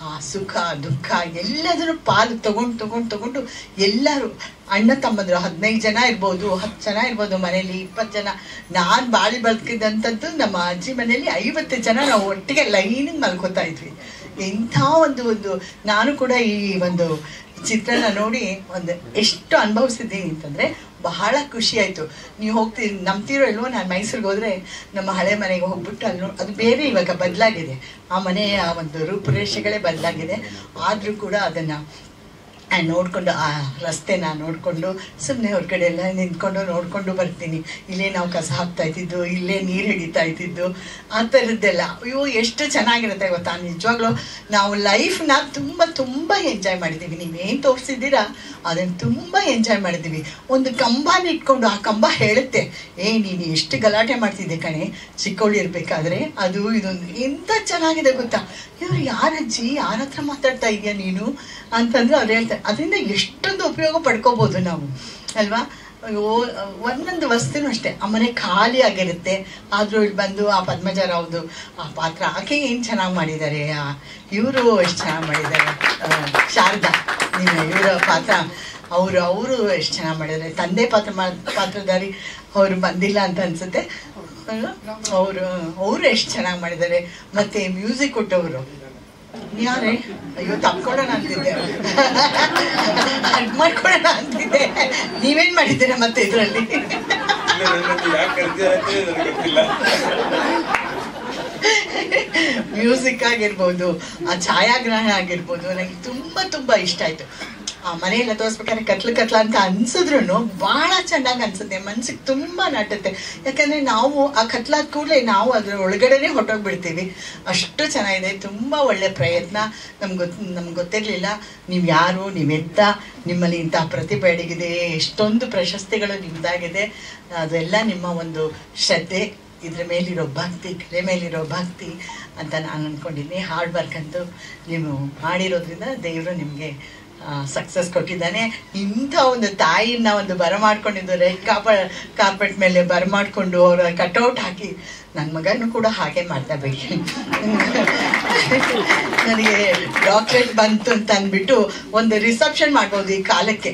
ಆ ಸುಖ ದುಃಖ ಎಲ್ಲದನ್ನು ಪಾಲು ತಗೊಂಡು ಎಲ್ಲರೂ ಅಣ್ಣ ತಮ್ಮಂದ್ರು 15 ಜನ ಇರ್ಬೋದು, 10 ಜನ ಇರ್ಬೋದು ಮನೇಲಿ, 20 ಜನ. ನಾನು ಬಾಳಿ ಬದುಕಿದಂಥದ್ದು ನಮ್ಮ ಅಜ್ಜಿ ಮನೇಲಿ 50 ಜನ ನಾವು ಒಟ್ಟಿಗೆ ಲೈನಿಗೆ ಮಲ್ಕೋತಾ ಇದ್ವಿ. ಎಂಥ ಒಂದು ನಾನು ಕೂಡ ಈ ಒಂದು ಚಿತ್ರನ ನೋಡಿ ಒಂದು ಎಷ್ಟು ಅನುಭವಿಸಿದ್ದೀನಿ ಅಂತಂದರೆ ಬಹಳ ಖುಷಿ ಆಯಿತು. ನೀವು ಹೋಗ್ತೀರಿ ನಂಬ್ತಿರೋ ಇಲ್ವೋ, ನಾನು ಮೈಸೂರಿಗೆ ಹೋದರೆ ನಮ್ಮ ಹಳೆ ಮನೆಗೆ ಹೋಗ್ಬಿಟ್ಟು ಅಲ್ಲಿ ಅದು ಬೇರೆ ಇವಾಗ ಬದಲಾಗಿದೆ, ಆ ಮನೆಯ ಒಂದು ರೂಪುರೇಷೆಗಳೇ ಬದಲಾಗಿದೆ. ಆದರೂ ಕೂಡ ಅದನ್ನು ನೋಡಿಕೊಂಡು ಆ ರಸ್ತೆನ ನೋಡಿಕೊಂಡು ಸುಮ್ಮನೆ ಹೊರಗಡೆ ಎಲ್ಲ ನಿಂತ್ಕೊಂಡು ನೋಡಿಕೊಂಡು ಬರ್ತೀನಿ. ಇಲ್ಲೇ ನಾವು ಕಸ ಹಾಕ್ತಾ ಇದ್ದಿದ್ದು, ಇಲ್ಲೇ ನೀರು ಹಿಡಿತಾ ಇದ್ದಿದ್ದು, ಆ ಥರದ್ದೆಲ್ಲ ಅಯ್ಯೋ ಎಷ್ಟು ಚೆನ್ನಾಗಿರುತ್ತೆ ಗೊತ್ತಾ. ನಿಜವಾಗ್ಲೂ ನಾವು ಲೈಫ್ನ ತುಂಬ ಎಂಜಾಯ್ ಮಾಡಿದ್ದೀವಿ. ನೀವೇನು ತೋರಿಸಿದ್ದೀರಾ ಅದನ್ನು ತುಂಬ ಎಂಜಾಯ್ ಮಾಡಿದ್ದೀವಿ. ಒಂದು ಕಂಬನ ಇಟ್ಕೊಂಡು ಆ ಕಂಬ ಹೇಳುತ್ತೆ, ನೀನು ಎಷ್ಟು ಗಲಾಟೆ ಮಾಡ್ತಿದ್ದೆ ಕಣೆ ಚಿಕ್ಕವಳಿರ್ಬೇಕಾದ್ರೆ, ಅದು ಇದೊಂದು ಎಂಥ ಚೆನ್ನಾಗಿದೆ ಗೊತ್ತಾ. ಇವ್ರು ಯಾರಜ್ಜಿ, ಯಾರ ಹತ್ರ ಮಾತಾಡ್ತಾ ಇದೆಯಾ ನೀನು ಅಂತಂದ್ರೆ ಅವ್ರು ಹೇಳ್ತಾರೆ. ಅದರಿಂದ ಎಷ್ಟೊಂದು ಉಪಯೋಗ ಪಡ್ಕೋಬೋದು ನಾವು ಅಲ್ವಾ. ಒಂದೊಂದು ವಸ್ತುನೂ ಅಷ್ಟೇ, ಆ ಮನೆ ಖಾಲಿ ಆಗಿರುತ್ತೆ, ಆದರೂ ಇಲ್ಲಿ ಬಂದು ಆ ಪದ್ಮಜರಾವ್ದು ಆ ಪಾತ್ರ ಆಕೆ ಏನು ಚೆನ್ನಾಗಿ ಮಾಡಿದ್ದಾರೆ, ಇವರು ಎಷ್ಟು ಚೆನ್ನಾಗಿ ಮಾಡಿದ್ದಾರೆ, ಶಾರದಾ ಇವರ ಪಾತ್ರ ಅವರು ಎಷ್ಟು ಚೆನ್ನಾಗಿ ಮಾಡಿದ್ದಾರೆ. ತಂದೆ ಪಾತ್ರಧಾರಿ ಅವರು ಬಂದಿಲ್ಲ ಅಂತ ಅನ್ಸುತ್ತೆ, ಅವರು ಎಷ್ಟು ಚೆನ್ನಾಗಿ ಮಾಡಿದ್ದಾರೆ. ಮತ್ತೆ ಮ್ಯೂಸಿಕ್ ಕೊಟ್ಟವರು ಯಾರೇ, ಅಯ್ಯೋ ತಪ್ಕೊಳ್ಳೋಣ ಅಂತಿದ್ದೆ, ಮಾಡ್ಕೊಳ್ಳೋಣ ಅಂತಿದ್ದೆ. ನೀವೇನ್ ಮಾಡಿದ್ದೀರಾ ಮತ್ತೆ ಇದರಲ್ಲಿ? ಮ್ಯೂಸಿಕ್ ಆಗಿರ್ಬೋದು, ಆ ಛಾಯಾಗ್ರಹಣ ಆಗಿರ್ಬೋದು, ನನಗೆ ತುಂಬ ಇಷ್ಟ ಆಯ್ತು. ಆ ಮನೆಯೆಲ್ಲ ತೋರಿಸ್ಬೇಕಾದ್ರೆ ಕತ್ಲ ಅಂತ ಅನ್ಸಿದ್ರು ಬಹಳ ಚೆನ್ನಾಗಿ ಅನ್ಸುತ್ತೆ, ಮನ್ಸಿಗೆ ತುಂಬ ನಾಟುತ್ತೆ. ಯಾಕಂದ್ರೆ ನಾವು ಆ ಕತ್ಲಾದ ಕೂಡಲೇ ನಾವು ಅದ್ರ ಒಳಗಡೆನೆ ಹೊಟ್ಟೋಗ್ಬಿಡ್ತೀವಿ. ಅಷ್ಟು ಚೆನ್ನಾಗಿದೆ, ತುಂಬ ಒಳ್ಳೆ ಪ್ರಯತ್ನ. ನಮ್ಗೆ ಗೊತ್ತಿರಲಿಲ್ಲ ನೀವು ಯಾರು, ನೀವೆಂತ, ನಿಮ್ಮಲ್ಲಿ ಇಂಥ ಪ್ರತಿಭೆ ಅಡಗಿದೆ, ಎಷ್ಟೊಂದು ಪ್ರಶಸ್ತಿಗಳು ನಿಮ್ದಾಗಿದೆ. ಅದೆಲ್ಲ ನಿಮ್ಮ ಒಂದು ಶ್ರದ್ಧೆ, ಇದ್ರ ಮೇಲಿರೋ ಭಕ್ತಿ, ಕಲೆ ಮೇಲಿರೋ ಭಕ್ತಿ ಅಂತ ನಾನು ಅಂದ್ಕೊಂಡಿದ್ದೀನಿ. ಹಾರ್ಡ್ ವರ್ಕ್ ಅಂತೂ ನೀವು ಮಾಡಿರೋದ್ರಿಂದ ದೇವರು ನಿಮಗೆ ಸಕ್ಸಸ್ ಕೊಟ್ಟಿದ್ದಾನೆ. ಇಂಥ ಒಂದು ತಾಯಿನ ಒಂದು ಬರಮಾಡ್ಕೊಂಡಿದ್ದು, ರೆಡ್ ಕಾರ್ಪೆಟ್ ಮೇಲೆ ಬರಮಾಡ್ಕೊಂಡು ಅವರ ಕಟೌಟ್ ಹಾಕಿ, ನನ್ನ ಮಗನೂ ಕೂಡ ಹಾಗೆ ಮಾಡ್ತಾ ಬೇಕು. ನನಗೆ ಡಾಕ್ಟ್ರೇಟ್ ಬಂತು ಅಂತ ಅಂದ್ಬಿಟ್ಟು ಒಂದು ರಿಸೆಪ್ಷನ್ ಮಾಡ್ಬೋದು, ಈ ಕಾಲಕ್ಕೆ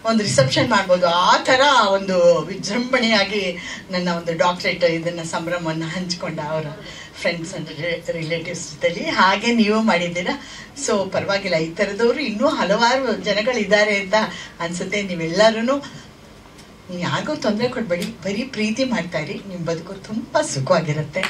ಒಂದು ರಿಸೆಪ್ಷನ್ ಮಾಡ್ಬೋದು. ಆ ಥರ ಒಂದು ವಿಜೃಂಭಣೆಯಾಗಿ ನನ್ನ ಒಂದು ಡಾಕ್ಟ್ರೇಟ್ ಇದನ್ನು ಸಂಭ್ರಮವನ್ನು ಹಂಚ್ಕೊಂಡ ಅವರ ಫ್ರೆಂಡ್ಸ್ ಅಂಡ್ ರಿಲೇಟಿವ್ಸ್ ಜೊತೆಲಿ. ಹಾಗೆ ನೀವು ಮಾಡಿದ್ದೀರಾ. ಸೊ ಪರವಾಗಿಲ್ಲ, ಈ ಥರದವರು ಇನ್ನೂ ಹಲವಾರು ಜನಗಳಿದ್ದಾರೆ ಅಂತ ಅನಿಸುತ್ತೆ. ನೀವೆಲ್ಲರೂ ಯಾರಿಗೂ ತೊಂದರೆ ಕೊಡಬೇಡಿ, ಬರೀ ಪ್ರೀತಿ ಮಾಡ್ತಾ ಇರಿ, ನಿಮ್ಮ ಬದುಕು ತುಂಬ ಸುಖವಾಗಿರುತ್ತೆ.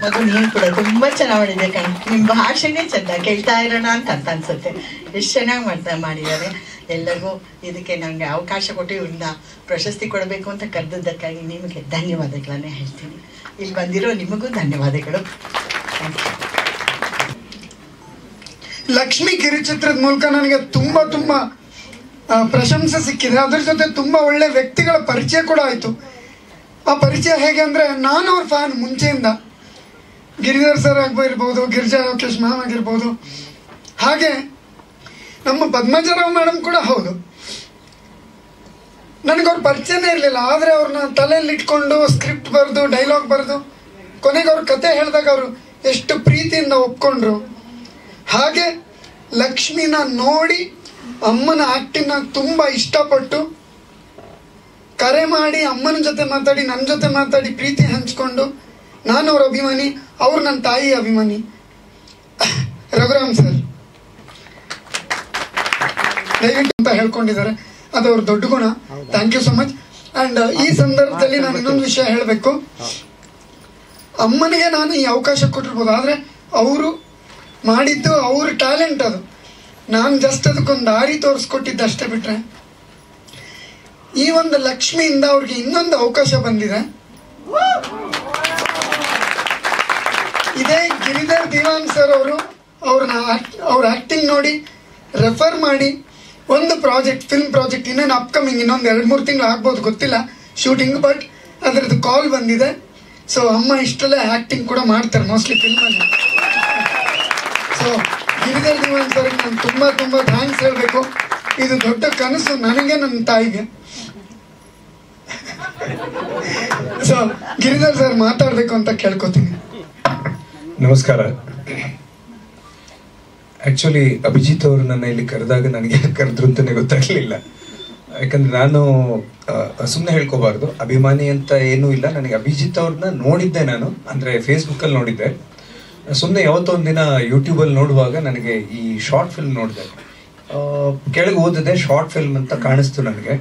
ಮಗು ನೀನು ಕೂಡ ತುಂಬ ಚೆನ್ನಾಗಿ ಮಾಡಿದೆ ಕಣ, ನಿಮ್ಮ ಭಾಷೆನೇ ಚೆಂದ, ಕೇಳ್ತಾ ಇರೋಣ ಅಂತ ಅನ್ಸುತ್ತೆ. ಎಷ್ಟು ಚೆನ್ನಾಗಿ ಮಾಡಿದ್ದಾರೆ. ಎಲ್ಲರಿಗೂ ಇದಕ್ಕೆ ನನಗೆ ಅವಕಾಶ ಕೊಟ್ಟು ಇವ್ರನ್ನ ಪ್ರಶಸ್ತಿ ಕೊಡಬೇಕು ಅಂತ ಕರೆದದ್ದಕ್ಕಾಗಿ ನಿಮಗೆ ಧನ್ಯವಾದಗಳನ್ನೇ ಹೇಳ್ತೀನಿ. ಇಲ್ಲಿ ಬಂದಿರೋ ನಿಮಗೂ ಧನ್ಯವಾದಗಳು. ಲಕ್ಷ್ಮಿ ಕಿರುಚಿತ್ರದ ಮೂಲಕ ನನಗೆ ತುಂಬ ಪ್ರಶಂಸೆ ಸಿಕ್ಕಿದೆ. ಅದ್ರ ಜೊತೆ ತುಂಬ ಒಳ್ಳೆ ವ್ಯಕ್ತಿಗಳ ಪರಿಚಯ ಕೂಡ ಆಯಿತು. ಆ ಪರಿಚಯ ಹೇಗೆ ಅಂದರೆ, ನಾನು ಅವ್ರ ಫ್ಯಾನ್ ಮುಂಚೆಯಿಂದ. ಗಿರಿಧರ್ ಸರ್ ಆಗಿರ್ಬೋದು, ಗಿರಿಜಾ ಲೋಕೇಶ್ ಮ್ಯಾಮ್ ಆಗಿರ್ಬೋದು, ಹಾಗೆ ನಮ್ಮ ಪದ್ಮಜರಾವ್ ಮೇಡಮ್ ಕೂಡ ಹೌದು. ನನಗವ್ರ ಪರಿಚಯನೇ ಇರಲಿಲ್ಲ, ಆದರೆ ಅವ್ರನ್ನ ತಲೆಯಲ್ಲಿ ಇಟ್ಕೊಂಡು ಸ್ಕ್ರಿಪ್ಟ್ ಬರೆದು ಡೈಲಾಗ್ ಬರೆದು ಕೊನೆಗೆ ಅವ್ರ ಕತೆ ಹೇಳಿದಾಗ ಅವರು ಎಷ್ಟು ಪ್ರೀತಿಯಿಂದ ಒಪ್ಕೊಂಡ್ರು. ಹಾಗೆ ಲಕ್ಷ್ಮಿನ ನೋಡಿ ಅಮ್ಮನ ಆ್ಯಕ್ಟಿಂಗ್ನ ತುಂಬ ಇಷ್ಟಪಟ್ಟು ಕರೆ ಮಾಡಿ ಅಮ್ಮನ ಜೊತೆ ಮಾತಾಡಿ, ನನ್ನ ಜೊತೆ ಮಾತಾಡಿ ಪ್ರೀತಿ ಹಂಚ್ಕೊಂಡು, ನಾನು ಅವ್ರ ಅಭಿಮಾನಿ, ಅವ್ರು ನನ್ನ ತಾಯಿ ಅಭಿಮಾನಿ. ರಘುರಾಮ್ ಸರ್ ದಯವಿಟ್ಟು ಅಂತ ಹೇಳ್ಕೊಂಡಿದ್ದಾರೆ, ಅದು ಅವ್ರ ದೊಡ್ಡ ಗುಣ. Thank you so much. And ಈ ಸಂದರ್ಭದಲ್ಲಿ ನಾನು ಇನ್ನೊಂದು ವಿಷಯ ಹೇಳಬೇಕು. ಅಮ್ಮನಿಗೆ ನಾನು ಈ ಅವಕಾಶ ಕೊಟ್ಟಿರ್ಬೋದು, ಆದರೆ ಅವರು ಮಾಡಿದ್ದು ಅವ್ರ ಟ್ಯಾಲೆಂಟ್, ಅದು ನಾನು ಜಸ್ಟ್ ಅದಕ್ಕೊಂದು ದಾರಿ ತೋರಿಸ್ಕೊಟ್ಟಿದ್ದು ಅಷ್ಟೇ. ಬಿಟ್ರೆ ಈ ಒಂದು ಲಕ್ಷ್ಮಿಯಿಂದ ಅವ್ರಿಗೆ ಇನ್ನೊಂದು ಅವಕಾಶ ಬಂದಿದೆ. ಇದೇ ಗಿರಿಧರ್ ದಿವಾನ್ ಸರ್ ಅವರು ಅವ್ರ ಆಕ್ಟಿಂಗ್ ನೋಡಿ ರೆಫರ್ ಮಾಡಿ ಒಂದು ಪ್ರಾಜೆಕ್ಟ್, ಫಿಲ್ಮ್ ಪ್ರಾಜೆಕ್ಟ್, ಇನ್ನೇನು ಅಪ್ಕಮಿಂಗ್ ಇನ್ನೊಂದು 2-3 ತಿಂಗಳು ಆಗ್ಬೋದು, ಗೊತ್ತಿಲ್ಲ ಶೂಟಿಂಗ್, ಬಟ್ ಅದರದ್ದು ಕಾಲ್ ಬಂದಿದೆ. ಸೊ ಅಮ್ಮ ಇಷ್ಟಲ್ಲೇ ಆ್ಯಕ್ಟಿಂಗ್ ಕೂಡ ಮಾಡ್ತಾರೆ ಮೋಸ್ಟ್ಲಿ ಫಿಲ್ಮಲ್ಲಿ. ಸೊ ಗಿರಿಧರ್ ದಿವಾನ್ ಸರ್ಗೆ ನಾನು ತುಂಬ ಥ್ಯಾಂಕ್ಸ್ ಹೇಳಬೇಕು. ಇದು ದೊಡ್ಡ ಕನಸು ನನಗೆ, ನನ್ನ ತಾಯಿಗೆ. ಸೊ ಗಿರಿಧರ್ ಸರ್ ಮಾತಾಡಬೇಕು ಅಂತ ಕೇಳ್ಕೊತೀನಿ. ನಮಸ್ಕಾರ. ಆಕ್ಚುಲಿ ಅಭಿಜಿತ್ ಅವರು ನನ್ನ ಇಲ್ಲಿ ಕರೆದಾಗ ನನಗೆ ಕರೆದ್ರು ಅಂತಾನೆ ಗೊತ್ತಾಗ್ಲಿಲ್ಲ. ಯಾಕಂದ್ರೆ ನಾನು ಸುಮ್ಮನೆ ಹೇಳ್ಕೋಬಾರ್ದು, ಅಭಿಮಾನಿ ಅಂತ ಏನೂ ಇಲ್ಲ. ನನಗೆ ಅಭಿಜಿತ್ ಅವ್ರನ್ನ ನೋಡಿದ್ದೆ ನಾನು, ಅಂದರೆ ಫೇಸ್ಬುಕ್ಕಲ್ಲಿ ನೋಡಿದ್ದೆ. ಸುಮ್ಮನೆ ಯಾವತ್ತೋ ಒಂದಿನ ಯೂಟ್ಯೂಬಲ್ಲಿ ನೋಡುವಾಗ ನನಗೆ ಈ ಶಾರ್ಟ್ ಫಿಲ್ಮ್ ನೋಡಿದೆ, ಕೆಳಗೆ ಓದಿದೆ ಶಾರ್ಟ್ ಫಿಲ್ಮ್ ಅಂತ ಕಾಣಿಸ್ತು ನನಗೆ.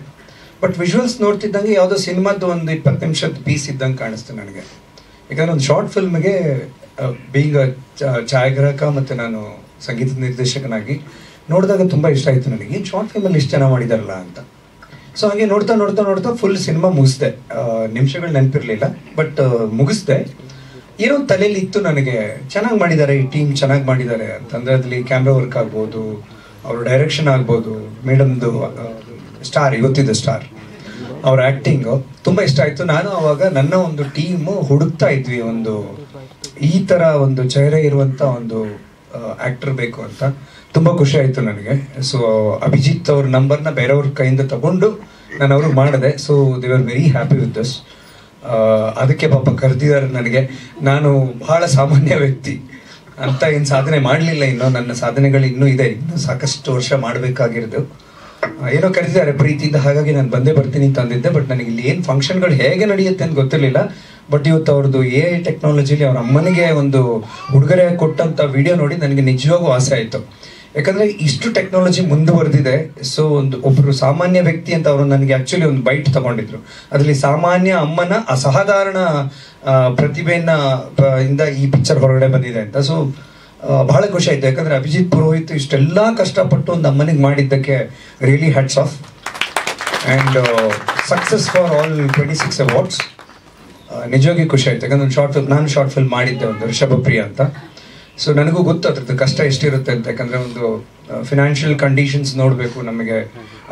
ಬಟ್ ವಿಜುವಲ್ಸ್ ನೋಡ್ತಿದ್ದಂಗೆ ಯಾವುದೋ ಸಿನಿಮಾದ್ದು ಒಂದು 20 ನಿಮಿಷದ ಪೀಸ್ ಇದ್ದಂಗೆ ಕಾಣಿಸ್ತು ನನಗೆ. ಯಾಕಂದರೆ ಒಂದು ಶಾರ್ಟ್ ಫಿಲ್ಮ್ಗೆ ಬೀಂಗ್ ಛಾಯಾಗ್ರಾಹಕ ಮತ್ತು ನಾನು ಸಂಗೀತ ನಿರ್ದೇಶಕನಾಗಿ ನೋಡಿದಾಗ ತುಂಬ ಇಷ್ಟ ಆಯಿತು ನನಗೆ. ಏನು ಶಾರ್ಟ್ ಫಿಲ್ಮಲ್ಲಿ ಇಷ್ಟು ಚೆನ್ನಾಗಿ ಮಾಡಿದಾರಲ್ಲ ಅಂತ. ಸೊ ಹಾಗೆ ನೋಡ್ತಾ ನೋಡ್ತಾ ನೋಡ್ತಾ ಫುಲ್ ಸಿನಿಮಾ ಮುಗಿಸ್ದೆ. ನಿಮಿಷಗಳು ನೆನಪಿರಲಿಲ್ಲ, ಬಟ್ ಮುಗಿಸ್ದೆ. ಏನೋ ತಲೆಯಲ್ಲಿ ಇತ್ತು ನನಗೆ, ಚೆನ್ನಾಗಿ ಮಾಡಿದ್ದಾರೆ ಈ ಟೀಮ್, ಚೆನ್ನಾಗಿ ಮಾಡಿದ್ದಾರೆ ಅಂತಂದರೆ ಅದರಲ್ಲಿ ಕ್ಯಾಮ್ರಾ ವರ್ಕ್ ಆಗ್ಬೋದು, ಅವ್ರ ಡೈರೆಕ್ಷನ್ ಆಗ್ಬೋದು, ಮೇಡಮ್ದು ಸ್ಟಾರ್, ಇವತ್ತಿದ್ದ ಸ್ಟಾರ್, ಅವ್ರ ಆ್ಯಕ್ಟಿಂಗು ತುಂಬ ಇಷ್ಟ ಆಯಿತು. ನಾನು ಆವಾಗ ನನ್ನ ಒಂದು ಟೀಮು ಹುಡುಕ್ತಾ ಇದ್ವಿ, ಒಂದು ಈ ಥರ ಒಂದು ಚಹರೆ ಇರುವಂಥ ಒಂದು ಆ್ಯಕ್ಟರ್ ಬೇಕು ಅಂತ. ತುಂಬ ಖುಷಿ ಆಯಿತು ನನಗೆ. ಸೊ ಅಭಿಜಿತ್ ಅವ್ರ ನಂಬರ್ನ ಬೇರೆಯವ್ರ ಕೈಯಿಂದ ತಗೊಂಡು ನಾನು ಅವ್ರಿಗೆ ಮಾಡಿದೆ. So they are very happy with this. ಅದಕ್ಕೆ ಪಾಪ ಕರೆದಿದ್ದಾರೆ ನನಗೆ. ನಾನು ಬಹಳ ಸಾಮಾನ್ಯ ವ್ಯಕ್ತಿ ಅಂತ ಏನು ಸಾಧನೆ ಮಾಡಲಿಲ್ಲ, ಇನ್ನೂ ನನ್ನ ಸಾಧನೆಗಳು ಇನ್ನೂ ಇದೆ, ಇನ್ನೂ ಸಾಕಷ್ಟು ವರ್ಷ ಮಾಡಬೇಕಾಗಿರೋದು. ಏನೋ ಕರೆದಿದ್ದಾರೆ ಪ್ರೀತಿಯಿಂದ, ಹಾಗಾಗಿ ನಾನು ಬಂದೇ ಬರ್ತೀನಿ ಅಂತ ಅಂದಿದ್ದೆ. ಬಟ್ ನನಗೆ ಇಲ್ಲಿ ಏನು ಫಂಕ್ಷನ್ಗಳು ಹೇಗೆ ನಡೆಯುತ್ತೆ ಅಂತ ಗೊತ್ತಿರಲಿಲ್ಲ. ಬಟ್ ಇವತ್ತು ಅವ್ರದ್ದು AI ಟೆಕ್ನಾಲಜಿಲಿ ಅವ್ರ ಅಮ್ಮನಿಗೆ ಒಂದು ಉಡುಗೊರೆ ಕೊಟ್ಟಂಥ ವಿಡಿಯೋ ನೋಡಿ ನನಗೆ ನಿಜವಾಗೂ ಆಸೆ ಆಯಿತು. ಯಾಕಂದರೆ ಇಷ್ಟು ಟೆಕ್ನಾಲಜಿ ಮುಂದುವರೆದಿದೆ. ಸೊ ಒಬ್ಬರು ಸಾಮಾನ್ಯ ವ್ಯಕ್ತಿ ಅಂತ ಅವರು ನನಗೆ ಆ್ಯಕ್ಚುಲಿ ಒಂದು ಬೈಟ್ ತಗೊಂಡಿದ್ರು. ಅದರಲ್ಲಿ ಸಾಮಾನ್ಯ ಅಮ್ಮನ ಅಸಾಧಾರಣ ಪ್ರತಿಭೆಯನ್ನು ಇಂದ ಈ ಪಿಕ್ಚರ್ ಹೊರಗಡೆ ಬಂದಿದೆ ಅಂತ. ಸೊ ಬಹಳ ಖುಷಿ ಆಯಿತು. ಯಾಕಂದರೆ ಅಭಿಜಿತ್ ಪುರೋಹಿತ್ ಇಷ್ಟೆಲ್ಲ ಕಷ್ಟಪಟ್ಟು ಒಂದು ಅಮ್ಮನಿಗೆ ಮಾಡಿದ್ದಕ್ಕೆ really hats off. And success for all 26 awards. ನಿಜವಾಗಿ ಖುಷಿ ಆಯಿತು. ಯಾಕಂದರೆ ನಾನು ಶಾರ್ಟ್ ಫಿಲ್ಮ್ ಮಾಡಿದ್ದೆ ಒಂದು ಋಷಭಪ್ರಿಯ ಅಂತ. ಸೊ ನನಗೂ ಗೊತ್ತು ಅದ್ರದ್ದು ಕಷ್ಟ ಎಷ್ಟಿರುತ್ತೆ ಅಂತ. ಯಾಕಂದರೆ ಒಂದು ಫಿನಾನ್ಷಿಯಲ್ ಕಂಡೀಷನ್ಸ್ ನೋಡಬೇಕು ನಮಗೆ,